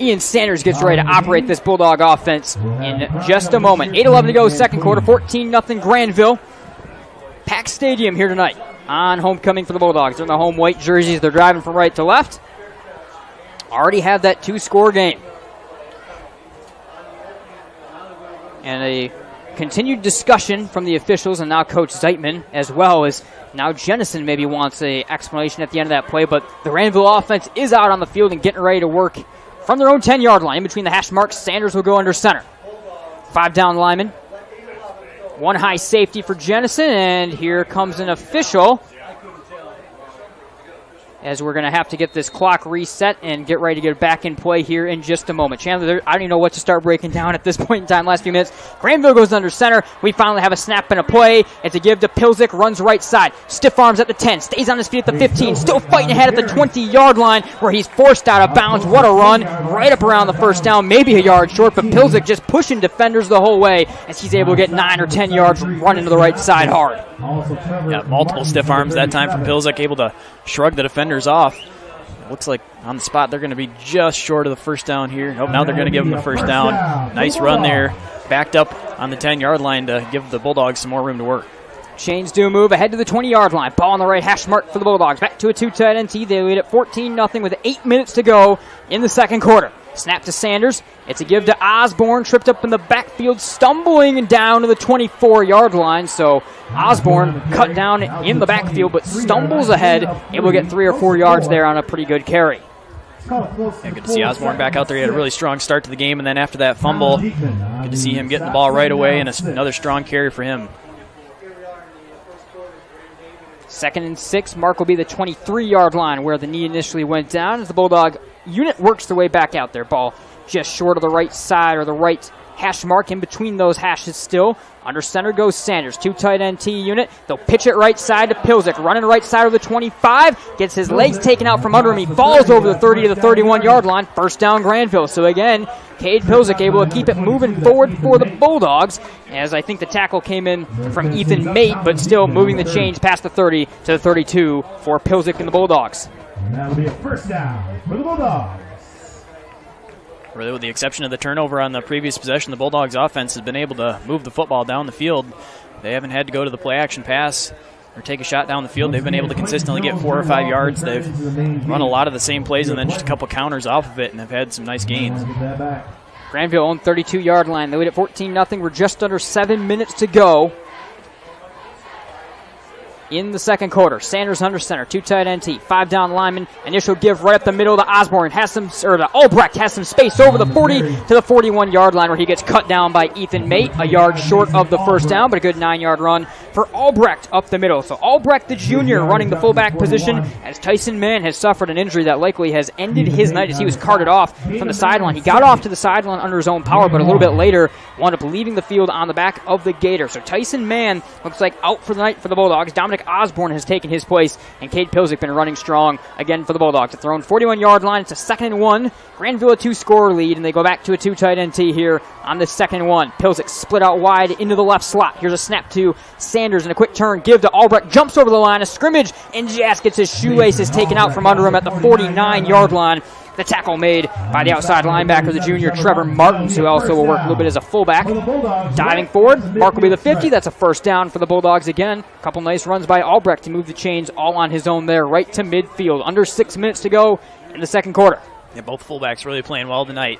Ian Sanders gets ready to operate this Bulldog offense in just a moment. 8:11 to go, second quarter, 14-0 Grandville. Packed stadium here tonight on homecoming for the Bulldogs. They're in the home white jerseys. They're driving from right to left. Already have that two-score game. And a continued discussion from the officials and now Coach Zeitman, as well as now Jenison maybe wants an explanation at the end of that play, but the Grandville offense is out on the field and getting ready to work from their own 10-yard line. In between the hash marks, Sanders will go under center. 5 down linemen. 1 high safety for Jenison, and here comes an official, as we're going to have to get this clock reset and get ready to get back in play here in just a moment. Chandler, I don't even know what to start breaking down at this point in time, last few minutes. Grandville goes under center. We finally have a snap and a play. It's a give to Pilzik, runs right side. Stiff arms at the 10, stays on his feet at the 15, still fighting ahead at the 20-yard line where he's forced out of bounds. What a run, right up around the first down, maybe a yard short, but Pilzik just pushing defenders the whole way as he's able to get 9 or 10 yards running to the right side hard. Yeah, multiple stiff arms that time from Pilzik, able to shrug the defenders off. It looks like on the spot they're going to be just short of the first down here. Oh, now they're going to give him the first down. Nice run there, backed up on the 10-yard line to give the Bulldogs some more room to work. Chains do move ahead to the 20-yard line. Ball on the right hash mark for the Bulldogs. Back to a 2-tight end tee. They lead at 14-0 with 8 minutes to go in the second quarter. Snap to Sanders. It's a give to Osborne. Tripped up in the backfield, stumbling down to the 24-yard line. So Osborne cut down in the backfield, but stumbles ahead. Able to get 3 or 4 yards there on a pretty good carry. Yeah, good to see Osborne back out there. He had a really strong start to the game, and then after that fumble, good to see him getting the ball right away, and another strong carry for him. 2nd and 6. Mark will be the 23-yard line where the knee initially went down as the Bulldog unit works their way back out there. Ball just short of the right side or the right hash mark, in between those hashes still. Under center goes Sanders. 2 tight end T unit. They'll pitch it right side to Pilzik. Running right side of the 25. Gets his legs taken out from under him. He falls over the 30 to the 31-yard line. First down Grandville. So again, Cade Pilzik able to keep it moving forward for the Bulldogs, as I think the tackle came in from Ethan Mate, but still moving the change past the 30 to the 32 for Pilzik and the Bulldogs. And that'll be a first down for the Bulldogs. Really, with the exception of the turnover on the previous possession, the Bulldogs offense has been able to move the football down the field. They haven't had to go to the play-action pass or take a shot down the field. They've been able to consistently get 4 or 5 yards. They've run a lot of the same plays and then just a couple counters off of it and have had some nice gains. Grandville on 32-yard line. They lead at 14-0. We're just under 7 minutes to go in the second quarter. Sanders under center, 2 tight end T, 5 down lineman. Initial give right up the middle to Osborne. Albrecht has some space over the 40 to the 41-yard line where he gets cut down by Ethan Mate, a yard short of the first down, but a good 9-yard run for Albrecht up the middle. So Albrecht, the junior, running the fullback position as Tyson Mann has suffered an injury that likely has ended his night as he was carted off from the sideline. He got off to the sideline under his own power, but a little bit later wound up leaving the field on the back of the Gator. So Tyson Mann looks like out for the night for the Bulldogs. Dominic Osborne has taken his place, and Cade Pilzik been running strong again for the Bulldogs. At their own 41-yard line, it's a 2nd and 1. Grandville a 2-score lead, and they go back to a 2 tight end T here on the 2nd and 1. Pilzik split out wide into the left slot. Here's a snap to Sanders and a quick turn. Give to Albrecht. Jumps over the line of scrimmage, and just gets his shoelaces taken out from under him at the 49-yard line. The tackle made by the outside linebacker, the junior Trevor Martins, who also will work a little bit as a fullback. Diving forward, Mark will be the 50. That's a first down for the Bulldogs again. A couple nice runs by Albrecht to move the chains all on his own there, right to midfield. Under 6 minutes to go in the second quarter. Yeah, both fullbacks really playing well tonight.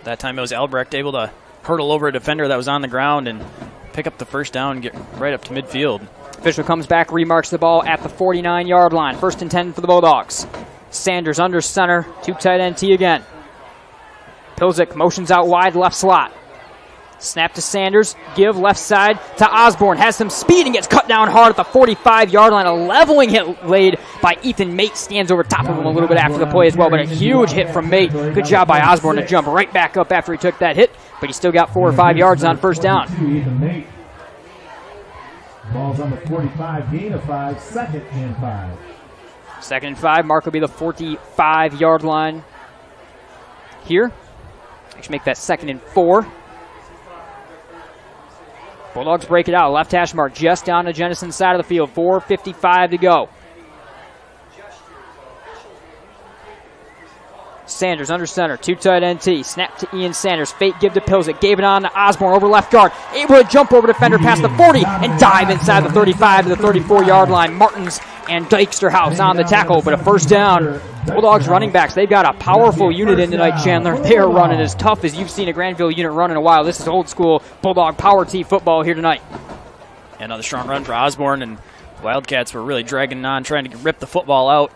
That time it was Albrecht able to hurdle over a defender that was on the ground and pick up the first down and get right up to midfield. Official comes back, remarks the ball at the 49-yard line. 1st and 10 for the Bulldogs. Sanders under center, 2 tight end T again. Pilzik motions out wide, left slot. Snap to Sanders, give left side to Osborne. Has some speed and gets cut down hard at the 45-yard line. A leveling hit laid by Ethan Mate. Stands over top of him a little bit after the play as well, but a huge hit from Mate. Good job by Osborne to jump right back up after he took that hit, but he still got 4 or 5 yards on first down. Ball's on the 45, gain of 5, 2nd and 5. 2nd and 5, mark will be the 45-yard line here. Actually make that 2nd and 4. Bulldogs break it out. Left hash mark just down to Jenison's side of the field. 4:55 to go. Sanders under center. 2 tight end T. Snap to Ian Sanders. Fake give to Pilzik. Gave it on to Osborne over left guard. Able to jump over defender past the 40 and dive inside the 35 to the 34-yard line. Martins and Dyksterhouse on the tackle, but a first down. Bulldogs running backs, they've got a powerful unit in tonight, Chandler. They are running as tough as you've seen a Grandville unit run in a while. This is old school Bulldog power T football here tonight. Another strong run for Osborne, and Wildcats were really dragging on, trying to rip the football out,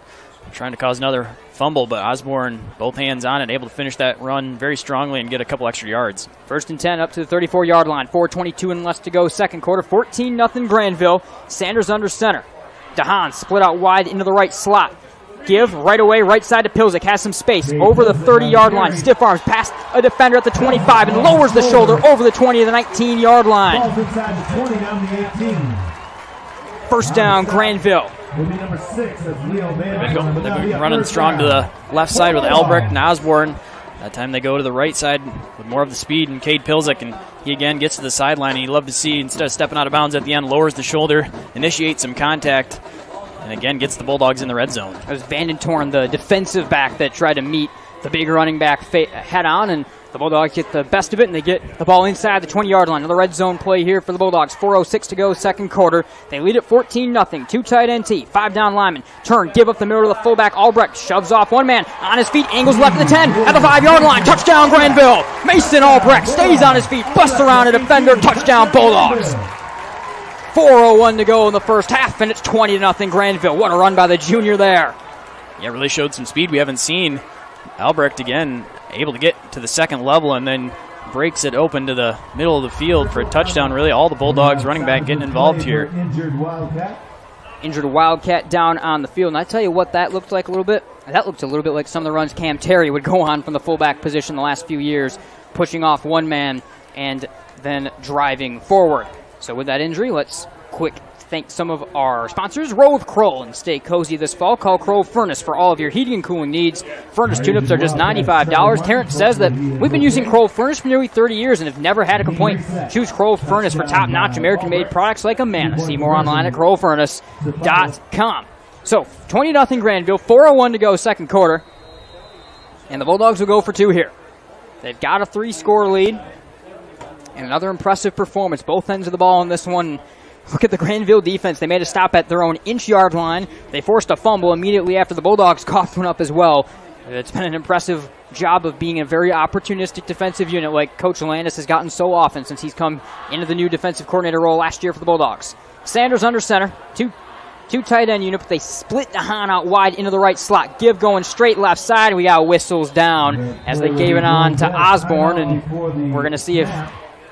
trying to cause another fumble, but Osborne, both hands on it, able to finish that run very strongly and get a couple extra yards. 1st and 10 up to the 34-yard line. 4:22 and less to go, 2nd quarter. 14-0 Grandville. Sanders under center. DeHaan split out wide into the right slot. Give right away, right side to Pilzik. Has some space over the 30-yard line. Stiff arms past a defender at the 25 and lowers the shoulder over the 20 to the 19-yard line. Ball's inside the 20, down the 18. First down, Grandville. Will be number 6 as Leo They've been running strong to the left side with Albrecht and Osborne. That time they go to the right side with more of the speed, and Cade Pilzik, and he again gets to the sideline. And you'd love to see, instead of stepping out of bounds at the end, lowers the shoulder, initiates some contact, and again gets the Bulldogs in the red zone. It was Vandentorn, the defensive back, that tried to meet the big running back head on, and the Bulldogs get the best of it, and they get the ball inside the 20-yard line. Another red zone play here for the Bulldogs. 4:06 to go, 2nd quarter. They lead at 14-0. 2 tight end T, 5 down linemen. Turn, give up the middle to the fullback. Albrecht shoves off one man on his feet, angles left at the 10, at the 5-yard line. Touchdown, Grandville. Mason Albrecht stays on his feet, busts around a defender. Touchdown, Bulldogs. 4:01 to go in the first half, and it's 20-0 Grandville. What a run by the junior there. Yeah, really showed some speed we haven't seen. Albrecht again able to get to the 2nd level and then breaks it open to the middle of the field for a touchdown. Really all the Bulldogs running back getting involved here. Injured Wildcat down on the field. And I tell you what that looked like a little bit. That looked a little bit like some of the runs Cam Terry would go on from the fullback position the last few years, pushing off one man and then driving forward. So with that injury, let's quick thank some of our sponsors. Roll with Kroll and stay cozy this fall. Call Kroll Furnace for all of your heating and cooling needs. Furnace tune-ups are just $95. Terrence says that we've been using Kroll Furnace for nearly 30 years and have never had a complaint. Choose Kroll Furnace for top-notch American-made products like Amana. See more online at KrollFurnace.com. So, 20-0 Grandville, 4:01 to go, 2nd quarter. And the Bulldogs will go for 2 here. They've got a 3-score lead. And another impressive performance, both ends of the ball in this one. Look at the Grandville defense. They made a stop at their own inch-yard line. They forced a fumble immediately after the Bulldogs coughed one up as well. It's been an impressive job of being a very opportunistic defensive unit like Coach Landis has gotten so often since he's come into the new defensive coordinator role last year for the Bulldogs. Sanders under center. Two tight end unit, but they split DeHaan out wide into the right slot. Give going straight left side. We got whistles down as they gave it on to Osborne, and we're going to see if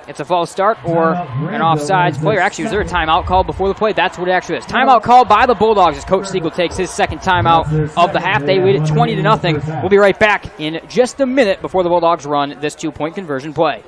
it's a false start or an offsides play. Or actually, was there a timeout called before the play? That's what it actually is. Timeout called by the Bulldogs as Coach Siegel takes his 2nd timeout of the half. They lead it 20-0. We'll be right back in just a minute before the Bulldogs run this 2-point conversion play.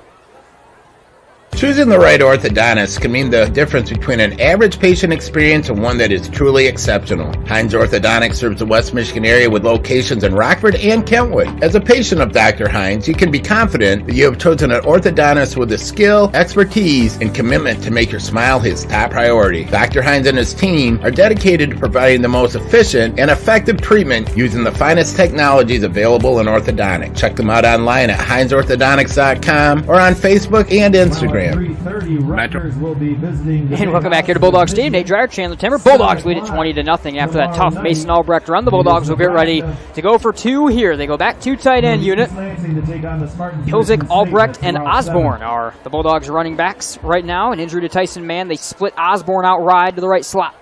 Choosing the right orthodontist can mean the difference between an average patient experience and one that is truly exceptional. Hines Orthodontics serves the West Michigan area with locations in Rockford and Kentwood. As a patient of Dr. Hines, you can be confident that you have chosen an orthodontist with the skill, expertise, and commitment to make your smile his top priority. Dr. Hines and his team are dedicated to providing the most efficient and effective treatment using the finest technologies available in orthodontics. Check them out online at HinesOrthodontics.com or on Facebook and Instagram. program. Metro. And welcome back here to Bulldogs Stadium. Nate Dreyer, Chandler Timmer. Bulldogs lead it 20-0 after that tough Mason Albrecht run. The Bulldogs will get ready to go for two here. They go back to tight end unit. Pilzik, Albrecht, and Osborne are the Bulldogs running backs right now. An injury to Tyson Mann. They split Osborne out wide to the right slot.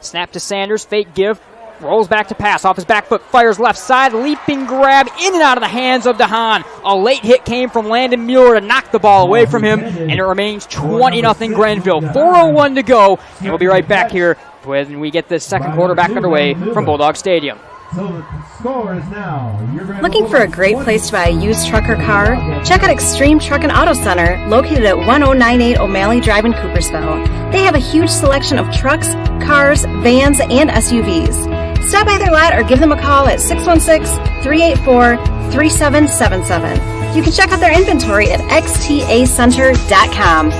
Snap to Sanders, fake give. Rolls back to pass, off his back foot, fires left side, leaping grab in and out of the hands of DeHaan. A late hit came from Landon Mueller to knock the ball away from him, and it remains 20-0 Grandville. 4:01 to go, and we'll be right back here when we get this second quarter back underway from Bulldog Stadium. So the score is now. Looking for a great place to buy a used truck or car? Check out Extreme Truck and Auto Center, located at 1098 O'Malley Drive in Coopersville. They have a huge selection of trucks, cars, vans, and SUVs. Stop by their lot or give them a call at 616-384-3777. You can check out their inventory at xtacenter.com.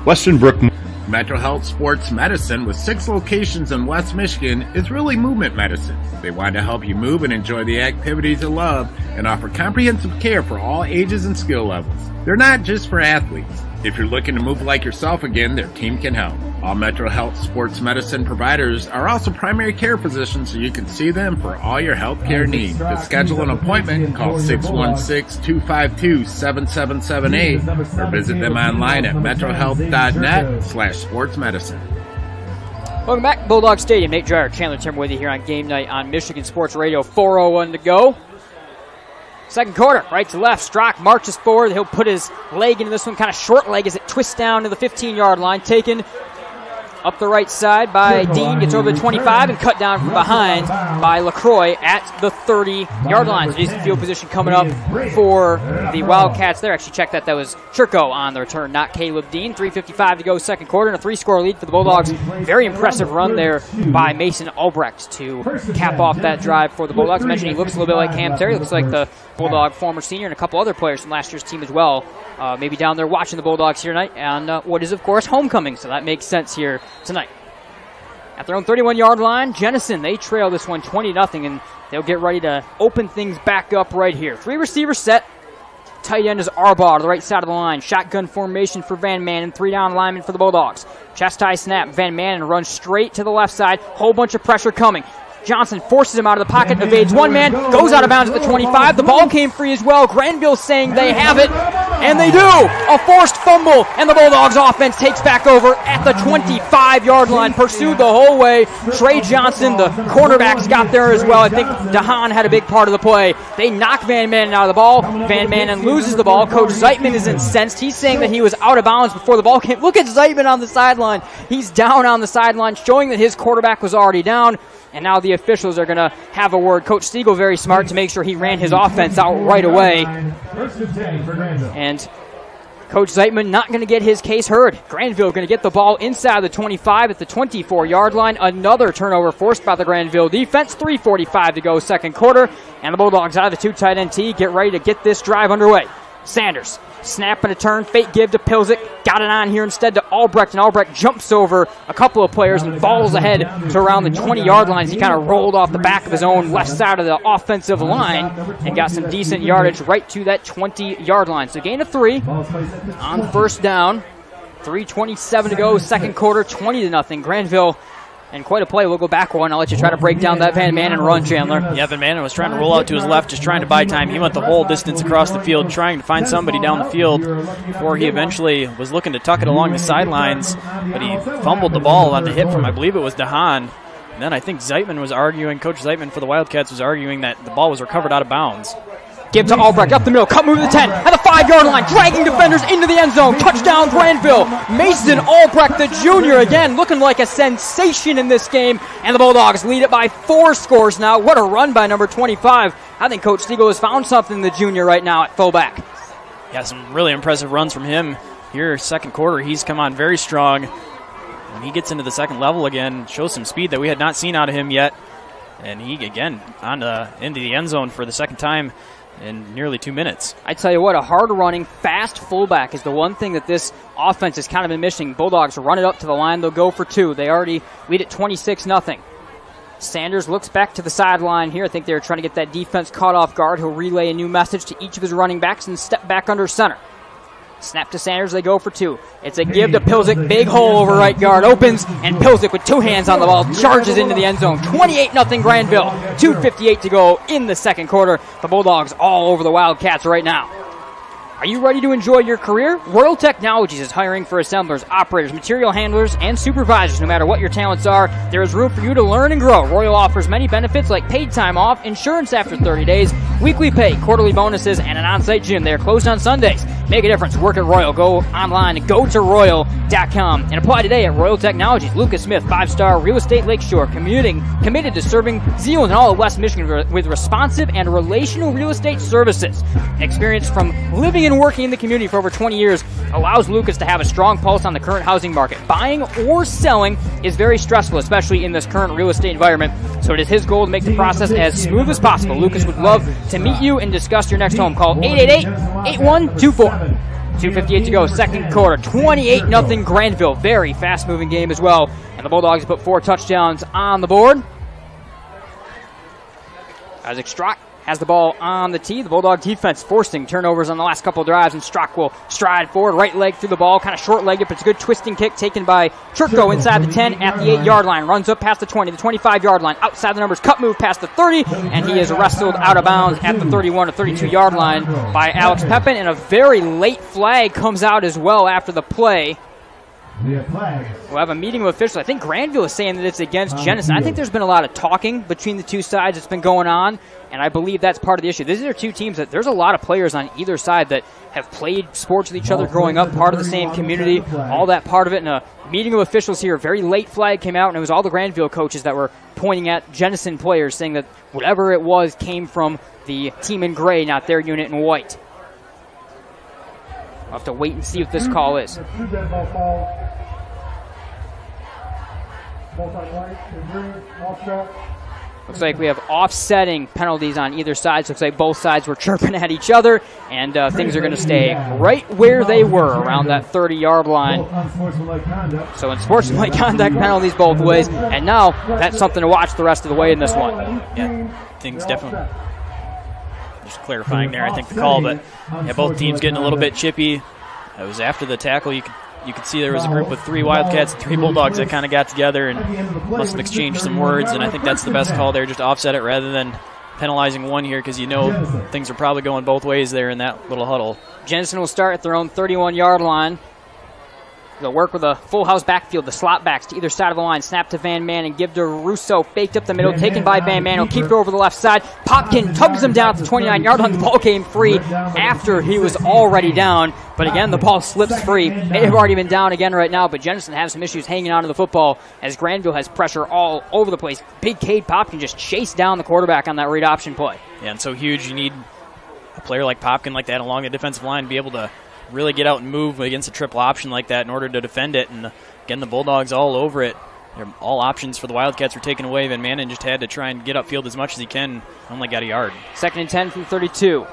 Weston Brook. Metro Health Sports Medicine, with 6 locations in West Michigan, is really movement medicine. They want to help you move and enjoy the activities you love and offer comprehensive care for all ages and skill levels. They're not just for athletes. If you're looking to move like yourself again, their team can help. All Metro Health Sports Medicine providers are also primary care physicians, so you can see them for all your health care needs. To schedule an appointment, call 616-252-7778 or visit them online at metrohealth.net/sportsmedicine. Welcome back to Bulldog Stadium. Nate Dreyer, Chandler Timmer with you here on Game Night on Michigan Sports Radio. 4:01 to go. Second quarter, right to left. Strock marches forward. He'll put his leg into this one, kind of short leg as it twists down to the 15-yard line. Taken up the right side by Dean, gets over the 25 and cut down from behind by LaCroix at the 30-yard line. So decent field position coming up for the Wildcats there. Actually, check that. That was Churko on the return, not Caleb Dean. 3:55 to go second quarter, and a 3-score lead for the Bulldogs. Very impressive run there by Mason Albrecht to cap off that drive for the Bulldogs. I mentioned he looks a little bit like Cam Terry. Looks like the Bulldog former senior, and a couple other players from last year's team as well. Maybe down there watching the Bulldogs here tonight on what is, of course, homecoming, so that makes sense here tonight. At their own 31-yard line, Jenison, they trail this one 20-0, and they'll get ready to open things back up right here. 3 receivers set. Tight end is Arbaugh to the right side of the line. Shotgun formation for Van Manen, 3 down linemen for the Bulldogs. Chest high snap, Van Manen runs straight to the left side. Whole bunch of pressure coming. Johnson forces him out of the pocket, evades one man, goes out of bounds at the 25. The ball came free as well. Grandville saying they have it, and they do. A forced fumble, and the Bulldogs offense takes back over at the 25-yard line. Pursued the whole way. Trey Johnson, the cornerbacks, got there as well. I think DeHaan had a big part of the play. They knock Van Manen out of the ball. Van Manen loses the ball. Coach Zeitman is incensed. He's saying that he was out of bounds before the ball came. Look at Zeitman on the sideline. He's down on the sideline, showing that his quarterback was already down. And now the officials are going to have a word. Coach Stiegel very smart to make sure he ran his offense out right away. And Coach Zeitman not going to get his case heard. Grandville going to get the ball inside the 25 at the 24-yard line. Another turnover forced by the Grandville defense. 3:45 to go second quarter. And the Bulldogs out of the 2 tight end tee get ready to get this drive underway. Sanders. Snap and a turn, fake give to Pilzik. Got it on here instead to Albrecht, and Albrecht jumps over a couple of players and falls ahead to around the 20-yard line as he kind of rolled off the back of his own left side of the offensive line and got some decent yardage right to that 20-yard line. So gain of 3 on first down. 3:27 to go, second quarter, 20-0. Grandville. And quite a play. We'll go back one. I'll let you try to break down that Van Manen run, Chandler. Yeah, Van Manen was trying to roll out to his left, just trying to buy time. He went the whole distance across the field, trying to find somebody down the field before he eventually was looking to tuck it along the sidelines. But he fumbled the ball on the hit from, I believe it was DeHaan. And then I think Zeitman was arguing, Coach Zeitman for the Wildcats was arguing that the ball was recovered out of bounds. Give to Albrecht, up the middle, cut move to the 10, at the 5-yard line, dragging defenders into the end zone. Touchdown, Grandville. Mason Albrecht, the junior, again, looking like a sensation in this game. And the Bulldogs lead it by 4 scores now. What a run by number 25. I think Coach Stiegel has found something in the junior right now at fullback. Yeah, some really impressive runs from him here second quarter. He's come on very strong. When he gets into the second level again, shows some speed that we had not seen out of him yet. And he, again, into the end zone for the second time in nearly 2 minutes. I tell you what, a hard-running, fast fullback is the one thing that this offense has kind of been missing. Bulldogs run it up to the line. They'll go for 2. They already lead at 26-0. Sanders looks back to the sideline here. I think they're trying to get that defense caught off guard. He'll relay a new message to each of his running backs and step back under center. Snap to Sanders, they go for 2. It's a give to Pilzik, big hole over right guard, opens, and Pilzik with 2 hands on the ball charges into the end zone. 28-0 Grandville, 2:58 to go in the second quarter. The Bulldogs all over the Wildcats right now. Are you ready to enjoy your career? Royal Technologies is hiring for assemblers, operators, material handlers, and supervisors. No matter what your talents are, there is room for you to learn and grow. Royal offers many benefits like paid time off, insurance after 30 days, weekly pay, quarterly bonuses, and an on-site gym. They are closed on Sundays. Make a difference. Work at Royal. Go online and go to royal.com and apply today at Royal Technologies. Lucas Smith, 5-star real estate Lakeshore, committed to serving Zeeland and all of West Michigan with responsive and relational real estate services. Experience from living and working in the community for over 20 years allows Lucas to have a strong pulse on the current housing market. Buying or selling is very stressful, especially in this current real estate environment, so it is his goal to make the process as smooth as possible. Lucas would love to meet you and discuss your next home. Call 888-8124. 2:58 to go, second quarter. 28-0 Grandville. Very fast-moving game as well. And the Bulldogs put 4 touchdowns on the board. Isaac Strock has the ball on the tee. The Bulldog defense forcing turnovers on the last couple of drives, and Strock will stride forward, right leg through the ball, kind of short-legged, but it's a good twisting kick taken by Turco inside the 10 at the 8-yard line. Runs up past the 20, the 25-yard line, outside the numbers, cut move past the 30, and he is wrestled out of bounds at the 31 or 32-yard line by Alex Pepin, and a very late flag comes out as well after the play. We'll have a meeting of officials. I think Grandville is saying that it's against Jenison. I think there's been a lot of talking between the two sides that's been going on, and I believe that's part of the issue. These are two teams that there's a lot of players on either side that have played sports with each other growing up, part of the same community, all that part of it. And a meeting of officials here, a very late flag came out, and it was all the Grandville coaches that were pointing at Jenison players, saying that whatever it was came from the team in gray, not their unit in white. We'll have to wait and see what this call is. Looks like we have offsetting penalties on either side. So looks like both sides were chirping at each other, and things are going to stay right where they were, around that 30-yard line. So unsportsmanlike conduct penalties both ways, and now that's something to watch the rest of the way in this one. Yeah, things definitely. Just clarifying there, I think the call, but yeah, both teams getting a little bit chippy. It was after the tackle. You could see there was a group of 3 Wildcats and 3 Bulldogs that kind of got together and must have exchanged some words, and I think that's the best call there, just to offset it rather than penalizing one here, because you know things are probably going both ways there in that little huddle. Jenison will start at their own 31-yard line. They'll work with a full house backfield, the slot backs to either side of the line. Snap to Van Man and give to Russo. Faked up the middle, taken by Van Man. He'll keep it over the left side. Popkin tugs him down at the 29-yard line. The ball came free after he was already down. But again, the ball slips free. They have already been down again right now, but Jenison has some issues hanging on to the football as Grandville has pressure all over the place. Big Cade Popkin just chased down the quarterback on that read option play. Yeah, and so huge. You need a player like Popkin like that along the defensive line to be able to really get out and move against a triple option like that in order to defend it. And again, the Bulldogs all over it. All options for the Wildcats were taken away. Van Manen just had to try and get upfield as much as he can. Only got a yard. 2nd and 10 from 32.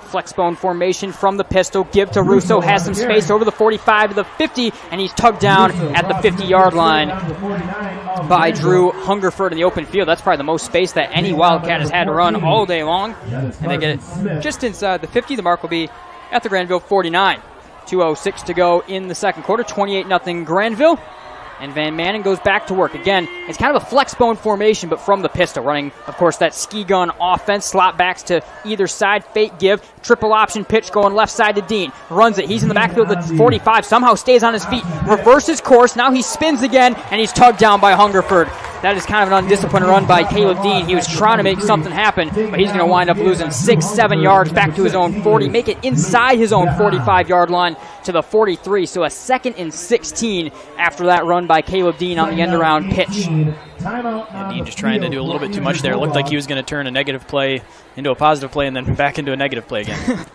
Flexbone formation from the pistol. Give to Russo. Has some space over the 45 to the 50, and he's tugged down at the 50-yard line by Drew Hungerford in the open field. That's probably the most space that any Wildcat has had to run all day long. And they get it just inside the 50. The mark will be at the Grandville 49. 2:06 to go in the second quarter. 28-0 Grandville. And Van Manen goes back to work. Again, it's kind of a flexbone formation, but from the pistol. Running, of course, that ski gun offense. Slot backs to either side. Fake give. Triple option pitch going left side to Dean. Runs it. He's in the backfield at 45. Somehow stays on his feet. Reverses course. Now he spins again, and he's tugged down by Hungerford. That is kind of an undisciplined run by Caleb Dean. He was trying to make something happen, but he's going to wind up losing 6-7 yards back to his own 40. Make it inside his own 45-yard line to the 43. So a 2nd and 16 after that run by Caleb Dean on the end-around pitch. And Dean just trying to do a little bit too much there. It looked like he was going to turn a negative play into a positive play and then back into a negative play again.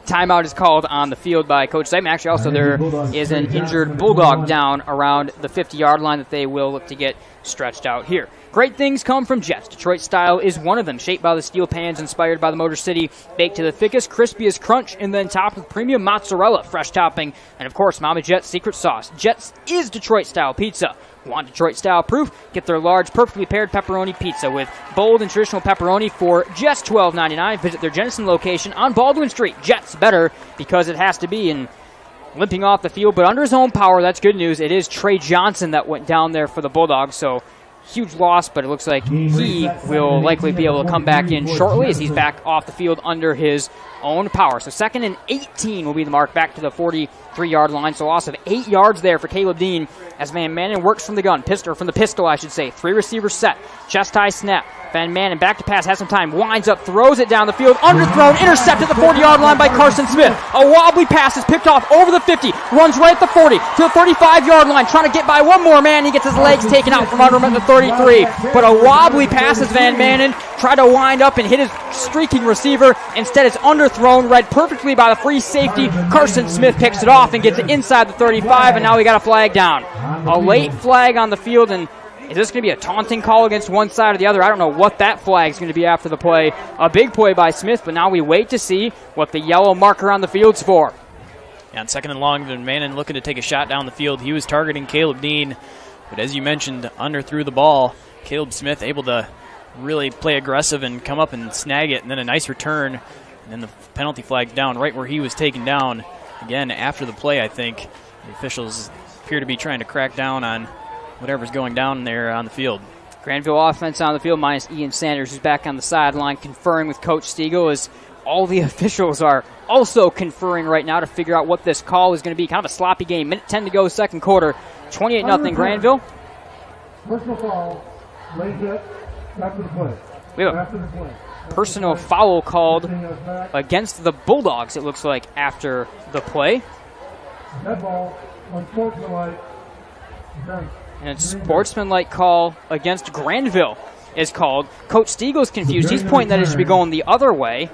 Timeout is called on the field by Coach Seidman. Actually, also there is an injured Bulldog down around the 50-yard line that they will look to get stretched out here. Great things come from Jets. Detroit style is one of them. Shaped by the steel pans, inspired by the Motor City. Baked to the thickest, crispiest crunch, and then topped with premium mozzarella, fresh topping, and of course, Mama Jet's secret sauce. Jets is Detroit style pizza. Want Detroit-style proof? Get their large, perfectly paired pepperoni pizza with bold and traditional pepperoni for just $12.99. Visit their Jenison location on Baldwin Street. Jets better because it has to be. And limping off the field, but under his own power, that's good news. It is Trey Johnson that went down there for the Bulldogs, so huge loss, but it looks like he will likely be able to come back in shortly as he's back off the field under his own power. So 2nd and 18 will be the mark back to the 43-yard line. So loss of 8 yards there for Caleb Dean as Van Manen works from the gun, from the pistol, I should say. 3 receivers set, chest high snap. Van Manen back to pass, has some time, winds up, throws it down the field, underthrown, intercepted at the 40-yard line by Carson Smith. A wobbly pass is picked off over the 50, runs right at the 40 to the 35-yard line, trying to get by one more man. He gets his legs taken out from under him at the 33. But a wobbly pass as Van Manen tried to wind up and hit his streaking receiver. Instead, it's underthrown, read perfectly by the free safety. Carson Smith picks it off and gets it inside the 35, and now we got a flag down. A late flag on the field, and is this going to be a taunting call against one side or the other? I don't know what that flag is going to be after the play. A big play by Smith, but now we wait to see what the yellow marker on the field's for. Yeah, on 2nd and long, Van Manen looking to take a shot down the field. He was targeting Caleb Dean, but as you mentioned, underthrew the ball. Caleb Smith able to really play aggressive and come up and snag it, and then a nice return, and then the penalty flag down right where he was taken down. Again, after the play, I think the officials appear to be trying to crack down on whatever's going down there on the field. Grandville offense on the field minus Ian Sanders, who's back on the sideline conferring with Coach Stiegel, as all the officials are also conferring right now to figure out what this call is going to be. Kind of a sloppy game. Minute 10 to go, 2nd quarter. 28-0 Grandville. Personal foul, late hit, after the play. We have a personal foul called against the Bulldogs, it looks like, after the play. That ball, unfortunately, and a sportsmanlike call against Grandville is called. Coach Stiegel's confused. He's pointing that it should be going the other way.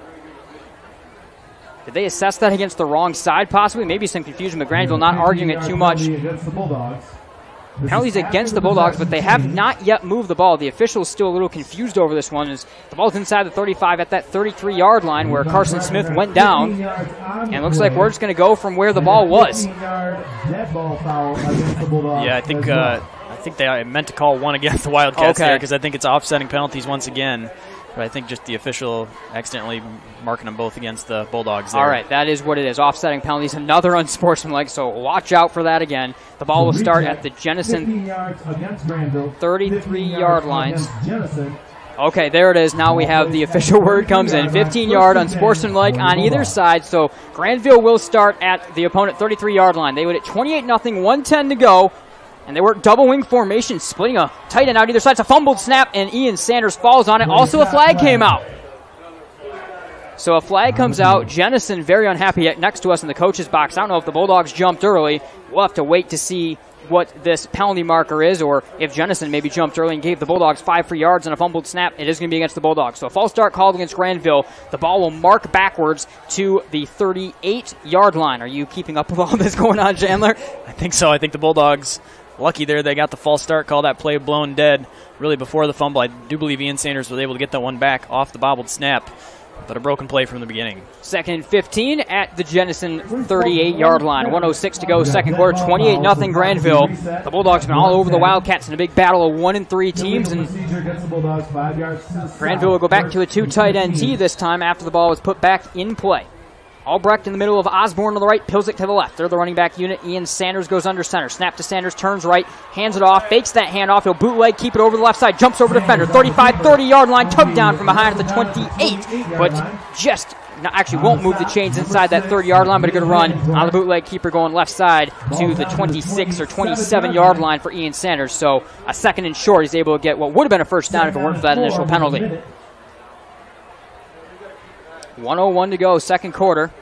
Did they assess that against the wrong side, possibly? Maybe some confusion, but Grandville not arguing it too much. Penalties against the Bulldogs, but they have not yet moved the ball. The official's still a little confused over this one, as the ball's inside the 35 at that 33-yard line where Carson Smith went down. And it looks like we're just going to go from where the ball was. Yeah, I think they meant to call one against the Wildcats there, because I think it's offsetting penalties once again. But I think just the official accidentally marking them both against the Bulldogs there. All right, that is what it is. Offsetting penalties, another unsportsmanlike, so watch out for that again. The ball will start at the Jenison 33-yard lines. Okay, there it is. Now we have the official word comes in. 15-yard unsportsmanlike on either side, so Grandville will start at the opponent 33-yard line. They would at 28-0, 1:10 to go. And they work double wing formation, splitting a tight end out either side. It's a fumbled snap, and Ian Sanders falls on it. Also, a flag came out. So a flag comes out. Jenison very unhappy next to us in the coach's box. I don't know if the Bulldogs jumped early. We'll have to wait to see what this penalty marker is, or if Jenison maybe jumped early and gave the Bulldogs 5 free yards and a fumbled snap. It is going to be against the Bulldogs. So a false start called against Grandville. The ball will mark backwards to the 38-yard line. Are you keeping up with all this going on, Chandler? I think so. I think the Bulldogs, lucky there, they got the false start call, that play blown dead really before the fumble. I do believe Ian Sanders was able to get that one back off the bobbled snap, but a broken play from the beginning. 2nd and 15 at the Jenison 38-yard line. 1:06 to go, 2nd quarter, 28-0 Grandville. The Bulldogs have been all over the Wildcats in a big battle of 1-3 teams, and Grandville will go back to a 2 tight end tee this time after the ball was put back in play. Albrecht in the middle of Osborne on the right, Pilzik to the left. They're the running back unit. Ian Sanders goes under center. Snap to Sanders, turns right, hands it off, fakes that handoff. He'll bootleg, keep it over the left side, jumps over defender. 35, 30-yard line, tugged down from behind at the 28, but just actually won't move the chains inside that 30-yard line, but a good run on the bootleg keeper going left side to the 26 or 27-yard line for Ian Sanders. So a 2nd and short, he's able to get what would have been a first down if it weren't for that initial penalty. 1:01 to go, 2nd quarter.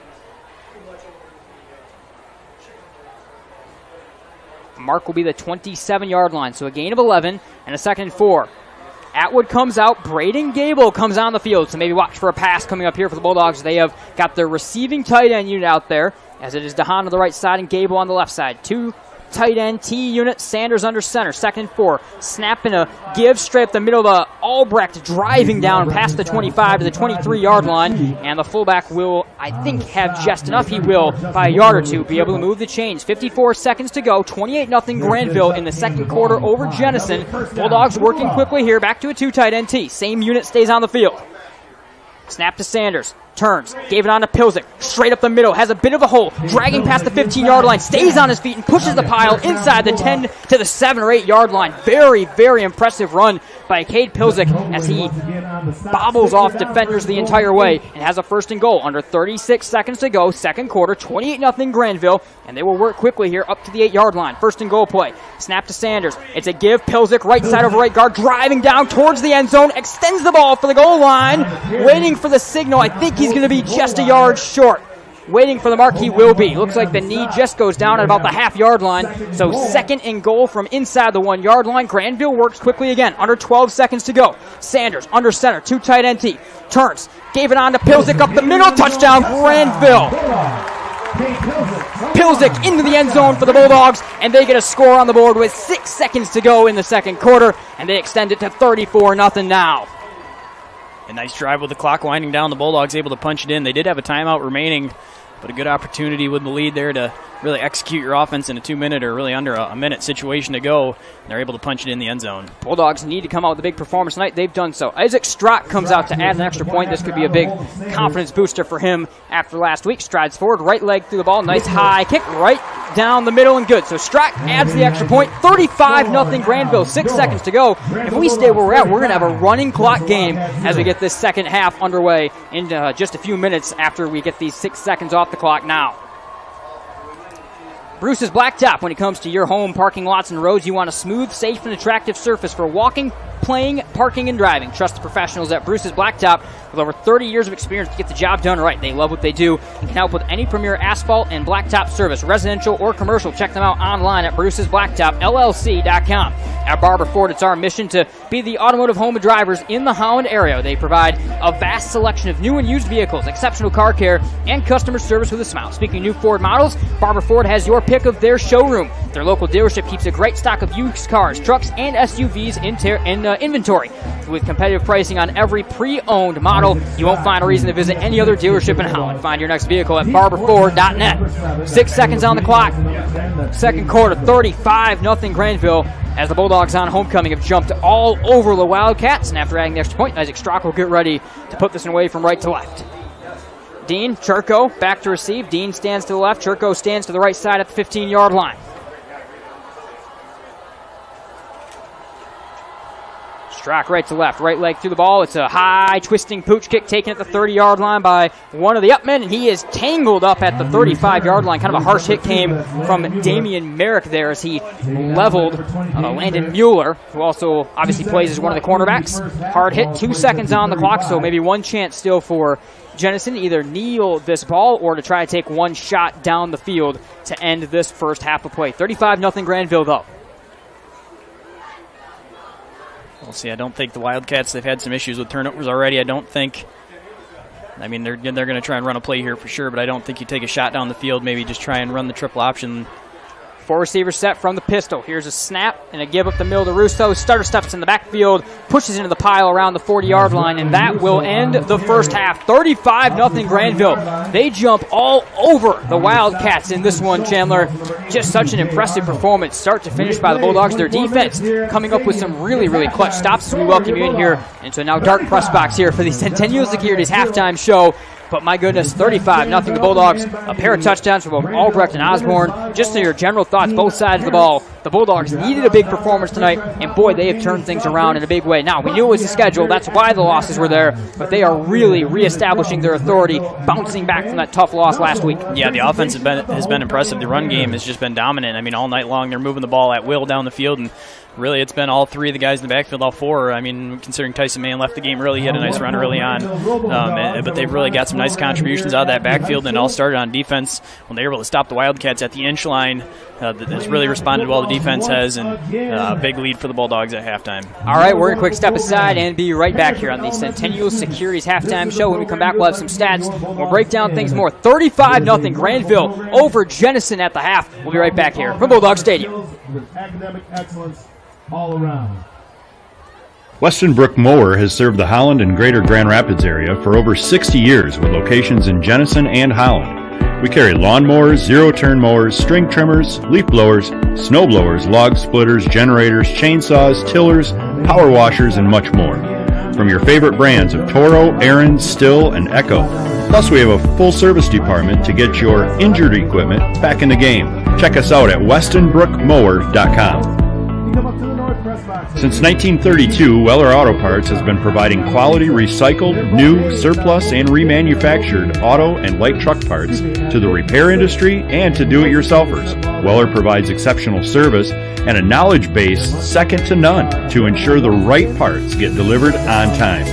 Mark will be the 27-yard line, so a gain of 11 and a 2nd and 4. Atwood comes out. Braden Gable comes on the field, so maybe watch for a pass coming up here for the Bulldogs. They have got their receiving tight end unit out there, as it is DeHaan on the right side and Gable on the left side. 2 tight end T unit. Sanders under center. 2nd and 4. Snap and a give straight up the middle to Albrecht, driving down past the 25 to the 23-yard line. And the fullback will, I think, have just enough. He will, by a yard or two, be able to move the chains. 54 seconds to go. 28-0 Grandville in the second quarter over Jenison. Bulldogs working quickly here. Back to a 2 tight end T. Same unit stays on the field. Snap to Sanders. Turns, gave it on to Pilzik, straight up the middle, has a bit of a hole, dragging past the 15-yard line, stays on his feet and pushes the pile inside the 10 to the 7 or 8-yard line. Very, very impressive run by Cade Pilzik as he bobbles off defenders the entire way and has a 1st and goal. Under 36 seconds to go, second quarter, 28-0 Grandville, and they will work quickly here up to the 8-yard line. 1st and goal play. Snap to Sanders. It's a give. Pilzik, right side over right guard, driving down towards the end zone, extends the ball for the goal line, waiting for the signal. I think he's going to be just a yard short. Waiting for the mark, he will be. Looks like the knee just goes down at about the half-yard line. So 2nd and goal from inside the 1-yard line. Grandville works quickly again. Under 12 seconds to go. Sanders under center, 2 tight end T. Turns, gave it on to Pilzik up the middle. Touchdown, Grandville. Pilzik into the end zone for the Bulldogs, and they get a score on the board with 6 seconds to go in the second quarter, and they extend it to 34-0 now. A nice drive with the clock winding down. The Bulldogs able to punch it in. They did have a timeout remaining, but a good opportunity with the lead there to really execute your offense in a 2-minute or really under a minute situation to go. And they're able to punch it in the end zone. Bulldogs need to come out with a big performance tonight. They've done so. Isaac Strock comes out to add an extra point. This could be a big confidence booster for him after last week. Strides forward, right leg through the ball. Nice high kick right down the middle and good. So Strock adds the extra point. 35-0 Grandville. 6 seconds to go. If we stay where we're at, we're going to have a running clock game as we get this second half underway in just a few minutes after we get these 6 seconds off the clock now. Bruce's Blacktop. When it comes to your home, parking lots and roads, you want a smooth, safe, and attractive surface for walking, playing, parking, and driving. Trust the professionals at Bruce's Blacktop with over 30 years of experience to get the job done right. They love what they do and can help with any premier asphalt and blacktop service, residential or commercial. Check them out online at brucesblacktopllc.com. At Barber Ford, it's our mission to be the automotive home of drivers in the Holland area. They provide a vast selection of new and used vehicles, exceptional car care, and customer service with a smile. Speaking of new Ford models, Barber Ford has your pick of their showroom. Their local dealership keeps a great stock of used cars, trucks, and SUVs in inventory. With competitive pricing on every pre-owned model, you won't find a reason to visit any other dealership in Holland. Find your next vehicle at barberford.net. 6 seconds on the clock. Second quarter, 35-0 Grandville, as the Bulldogs on homecoming have jumped all over the Wildcats. And after adding the extra point, Isaac Strock will get ready to put this away from right to left. Dean, Churko, back to receive. Dean stands to the left. Churko stands to the right side at the 15-yard line. Strock right to left, right leg through the ball. It's a high twisting pooch kick taken at the 30-yard line by one of the upmen, and he is tangled up at the 35-yard line. Kind of a harsh hit came from Damian Merrick there as he leveled Landon Mueller, who also obviously plays as one of the cornerbacks. Hard hit, 2 seconds on the clock, so maybe one chance still for Jenison to either kneel this ball or to try to take one shot down the field to end this first half of play. 35-0 Grandville, though. We'll see. I don't think the Wildcats, they've had some issues with turnovers already. I don't think, I mean, they're going to try and run a play here for sure, but I don't think you take a shot down the field, maybe just try and run the triple option. 4 receivers set from the pistol. Here's a snap and a give up the middle to Russo. Starter steps in the backfield, pushes into the pile around the 40-yard line, and that will end the first half. 35-0 Grandville. They jump all over the Wildcats in this one, Chandler. Just such an impressive performance, start to finish by the Bulldogs. Their defense coming up with some really, really clutch stops as we welcome you in here into now dark press box here for the Centennial Securities halftime show. But my goodness, 35-0 the Bulldogs. A pair of touchdowns from both Albrecht and Osborne. Just to your general thoughts, both sides of the ball. The Bulldogs needed a big performance tonight, and boy, they have turned things around in a big way. Now, we knew it was the schedule. That's why the losses were there, but they are really reestablishing their authority, bouncing back from that tough loss last week. Yeah, the offense has been impressive. The run game has just been dominant. I mean, all night long, they're moving the ball at will down the field, and really it's been all three of the guys in the backfield, all four. I mean, considering Tyson Mann left the game early, he had a nice run early on. But they've really got some nice contributions out of that backfield, and it all started on defense when they were able to stop the Wildcats at the inch line. That's really responded well, the defense has, and a big lead for the Bulldogs at halftime. All right, we're going to quick step aside and be right back here on the Centennial Securities Halftime Show. When we come back, we'll have some stats. We'll break down things more. 35-0 Grandville over Jenison at the half. We'll be right back here from Bulldog Stadium. With academic excellence all around. Weston Brook Mower has served the Holland and Greater Grand Rapids area for over 60 years with locations in Jenison and Holland. We carry lawnmowers, zero-turn mowers, string trimmers, leaf blowers, snow blowers, log splitters, generators, chainsaws, tillers, power washers, and much more. From your favorite brands of Toro, Aaron, Still, and Echo. Plus, we have a full-service department to get your injured equipment back in the game. Check us out at westonbrookmower.com. Since 1932, Weller Auto Parts has been providing quality recycled, new, surplus, and remanufactured auto and light truck parts to the repair industry and to do-it-yourselfers. Weller provides exceptional service and a knowledge base second to none to ensure the right parts get delivered on time.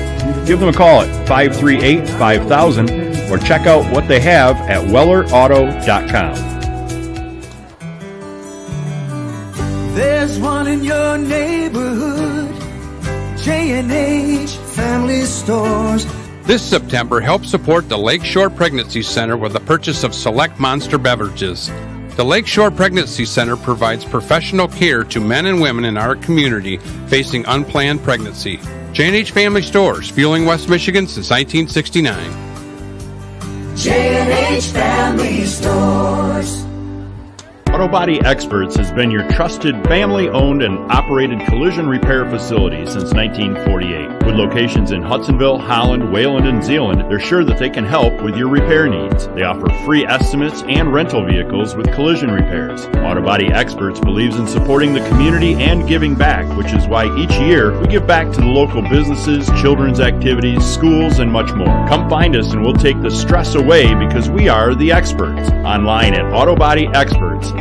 Give them a call at 538-5000 or check out what they have at wellerauto.com. There's one in your neighborhood, J&H Family Stores. This September, help support the Lakeshore Pregnancy Center with the purchase of select Monster beverages. The Lakeshore Pregnancy Center provides professional care to men and women in our community facing unplanned pregnancy. J&H Family Stores, fueling West Michigan since 1969. J&H Family Stores. Auto Body Experts has been your trusted family-owned and operated collision repair facility since 1948. With locations in Hudsonville, Holland, Wayland, and Zeeland, they're sure that they can help with your repair needs. They offer free estimates and rental vehicles with collision repairs. Auto Body Experts believes in supporting the community and giving back, which is why each year we give back to the local businesses, children's activities, schools, and much more. Come find us and we'll take the stress away because we are the experts. Online at autobodyexperts.com.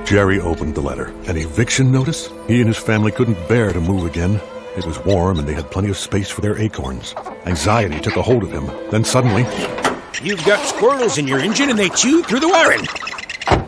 Jerry opened the letter. An eviction notice? He and his family couldn't bear to move again. It was warm and they had plenty of space for their acorns. Anxiety took a hold of him. Then suddenly, you've got squirrels in your engine and they chew through the wiring.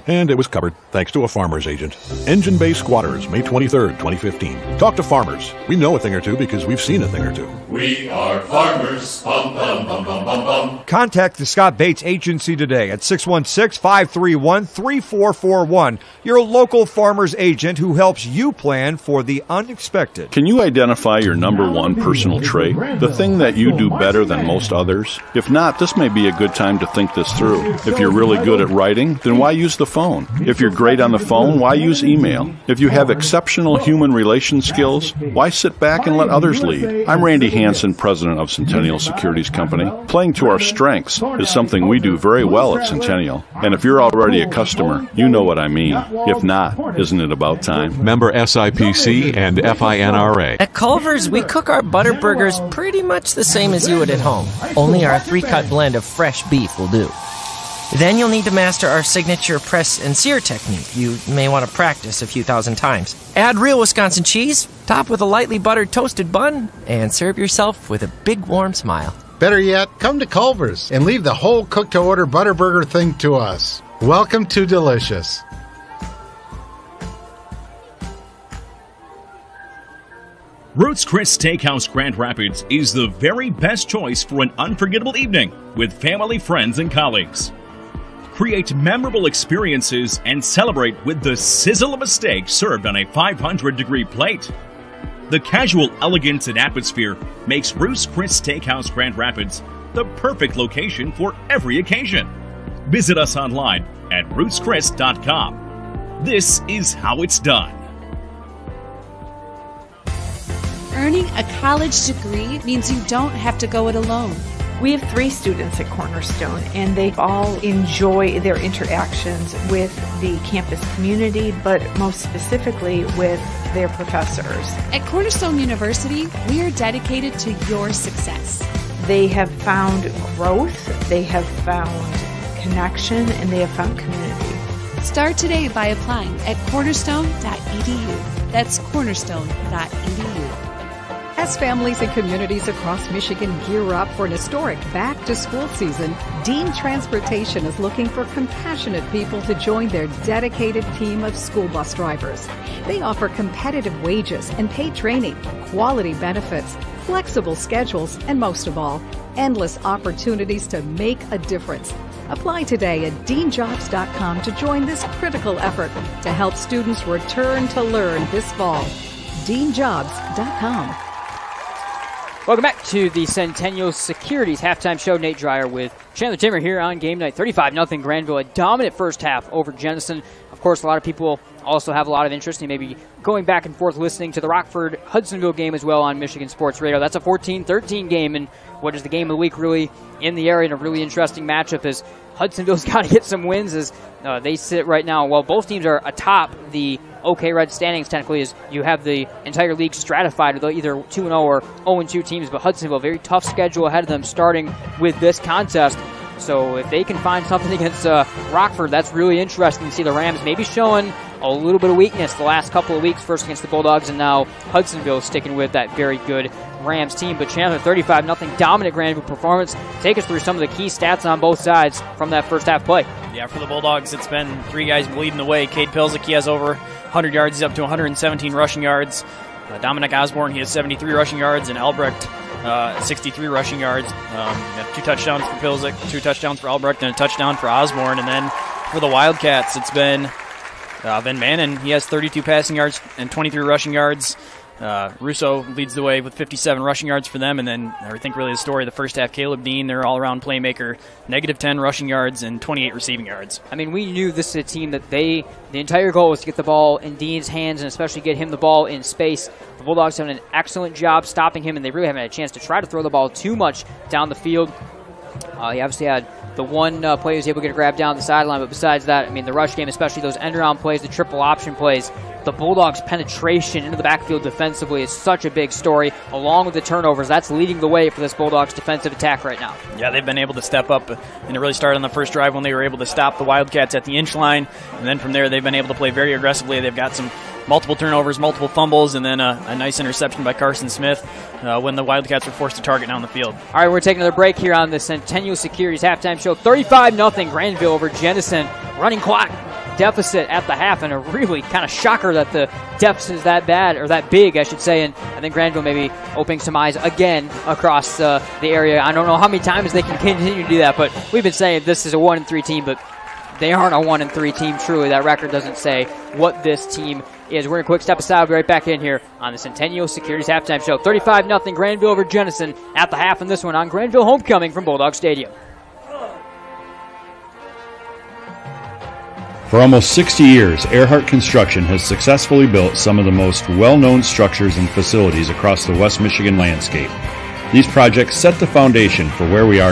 And it was covered, thanks to a farmer's agent. Engine Bay Squatters, May 23rd, 2015. Talk to farmers. We know a thing or two because we've seen a thing or two. We are farmers. Bum, bum, bum, bum, bum, bum. Contact the Scott Bates Agency today at 616-531-3441. Your local farmer's agent who helps you plan for the unexpected. Can you identify your number one personal trait? The thing that you do better than most others? If not, this may be a good time to think this through. If you're really good at writing, then why use the phone? If you're great on the phone, why use email? If you have exceptional human relation skills, why sit back and let others lead? I'm Randy Hansen, president of Centennial Securities Company. Playing to our strengths is something we do very well at Centennial. And if you're already a customer, you know what I mean. If not, isn't it about time? Member SIPC and FINRA. At Culver's, we cook our butter burgers pretty much the same as you would at home. Only our 3-cut blend of fresh beef will do. Then you'll need to master our signature press and sear technique. You may want to practice a few thousand times. Add real Wisconsin cheese, top with a lightly buttered toasted bun, and serve yourself with a big warm smile. Better yet, come to Culver's and leave the whole cook-to-order butter burger thing to us. Welcome to Delicious. Ruth's Chris Steakhouse Grand Rapids is the very best choice for an unforgettable evening with family, friends, and colleagues. Create memorable experiences and celebrate with the sizzle of a steak served on a 500-degree plate. The casual elegance and atmosphere makes Ruth's Chris Steakhouse Grand Rapids the perfect location for every occasion. Visit us online at ruthschris.com. This is how it's done. Earning a college degree means you don't have to go it alone. We have 3 students at Cornerstone, and they all enjoy their interactions with the campus community, but most specifically with their professors. At Cornerstone University, we are dedicated to your success. They have found growth, they have found connection, and they have found community. Start today by applying at cornerstone.edu. That's cornerstone.edu. As families and communities across Michigan gear up for an historic back-to-school season, Dean Transportation is looking for compassionate people to join their dedicated team of school bus drivers. They offer competitive wages and paid training, quality benefits, flexible schedules, and most of all, endless opportunities to make a difference. Apply today at deanjobs.com to join this critical effort to help students return to learn this fall. deanjobs.com. Welcome back to the Centennial Securities halftime show. Nate Dreyer with Chandler Timmer here on game night. 35-0 Grandville, a dominant first half over Jenison. Of course, a lot of people also have a lot of interest in maybe going back and forth listening to the Rockford-Hudsonville game as well on Michigan Sports Radio. That's a 14-13 game, and what is the game of the week really in the area, and a really interesting matchup as Hudsonville's got to get some wins as they sit right now. Well, both teams are atop the OK Red standings technically, as you have the entire league stratified with either 2-0 or 0-2 teams, but Hudsonville, very tough schedule ahead of them starting with this contest. So if they can find something against Rockford, that's really interesting to see the Rams maybe showing a little bit of weakness the last couple of weeks, first against the Bulldogs, and now Hudsonville sticking with that very good Rams team. But Chandler, 35-0 dominant Grandville performance. Take us through some of the key stats on both sides from that first half play. Yeah, for the Bulldogs, it's been three guys leading the way. Cade Pilzik, he has over 100 yards. He's up to 117 rushing yards. Dominic Osborne, he has 73 rushing yards, and Albrecht, 63 rushing yards. Got 2 touchdowns for Pilzik, 2 touchdowns for Albrecht, and a touchdown for Osborne. And then for the Wildcats, it's been Van Manen. He has 32 passing yards and 23 rushing yards. Russo leads the way with 57 rushing yards for them. And then I think really the story of the first half, Caleb Dean, their all-around playmaker, -10 rushing yards and 28 receiving yards. I mean, we knew this is a team that the entire goal was to get the ball in Dean's hands and especially get him the ball in space. The Bulldogs have done an excellent job stopping him, and they really haven't had a chance to try to throw the ball too much down the field. He obviously had the one play he was able to get a grab down the sideline, but besides that, I mean, the rush game, especially those end-around plays, the triple option plays, the Bulldogs' penetration into the backfield defensively is such a big story, along with the turnovers. That's leading the way for this Bulldogs defensive attack right now. Yeah, they've been able to step up, and it really started on the first drive when they were able to stop the Wildcats at the inch line, and then from there they've been able to play very aggressively. They've got some multiple turnovers, multiple fumbles, and then a nice interception by Carson Smith when the Wildcats were forced to target down the field. All right, we're taking another break here on the Centennial Securities halftime show. 35-0 Grandville over Jenison. Running clock deficit at the half, and a really kind of shocker that the deficit is that bad, or that big, I should say, and I think Grandville maybe opening some eyes again across the area. I don't know how many times they can continue to do that, but we've been saying this is a 1-3 team, but they aren't a 1-3 team, truly. That record doesn't say what this team is. We're going to quick step aside. We'll be right back in here on the Centennial Securities halftime show. 35-0 Grandville over Jenison at the half, and this one on Grandville homecoming from Bulldog Stadium. For almost 60 years, Earhart Construction has successfully built some of the most well-known structures and facilities across the West Michigan landscape. These projects set the foundation for where we are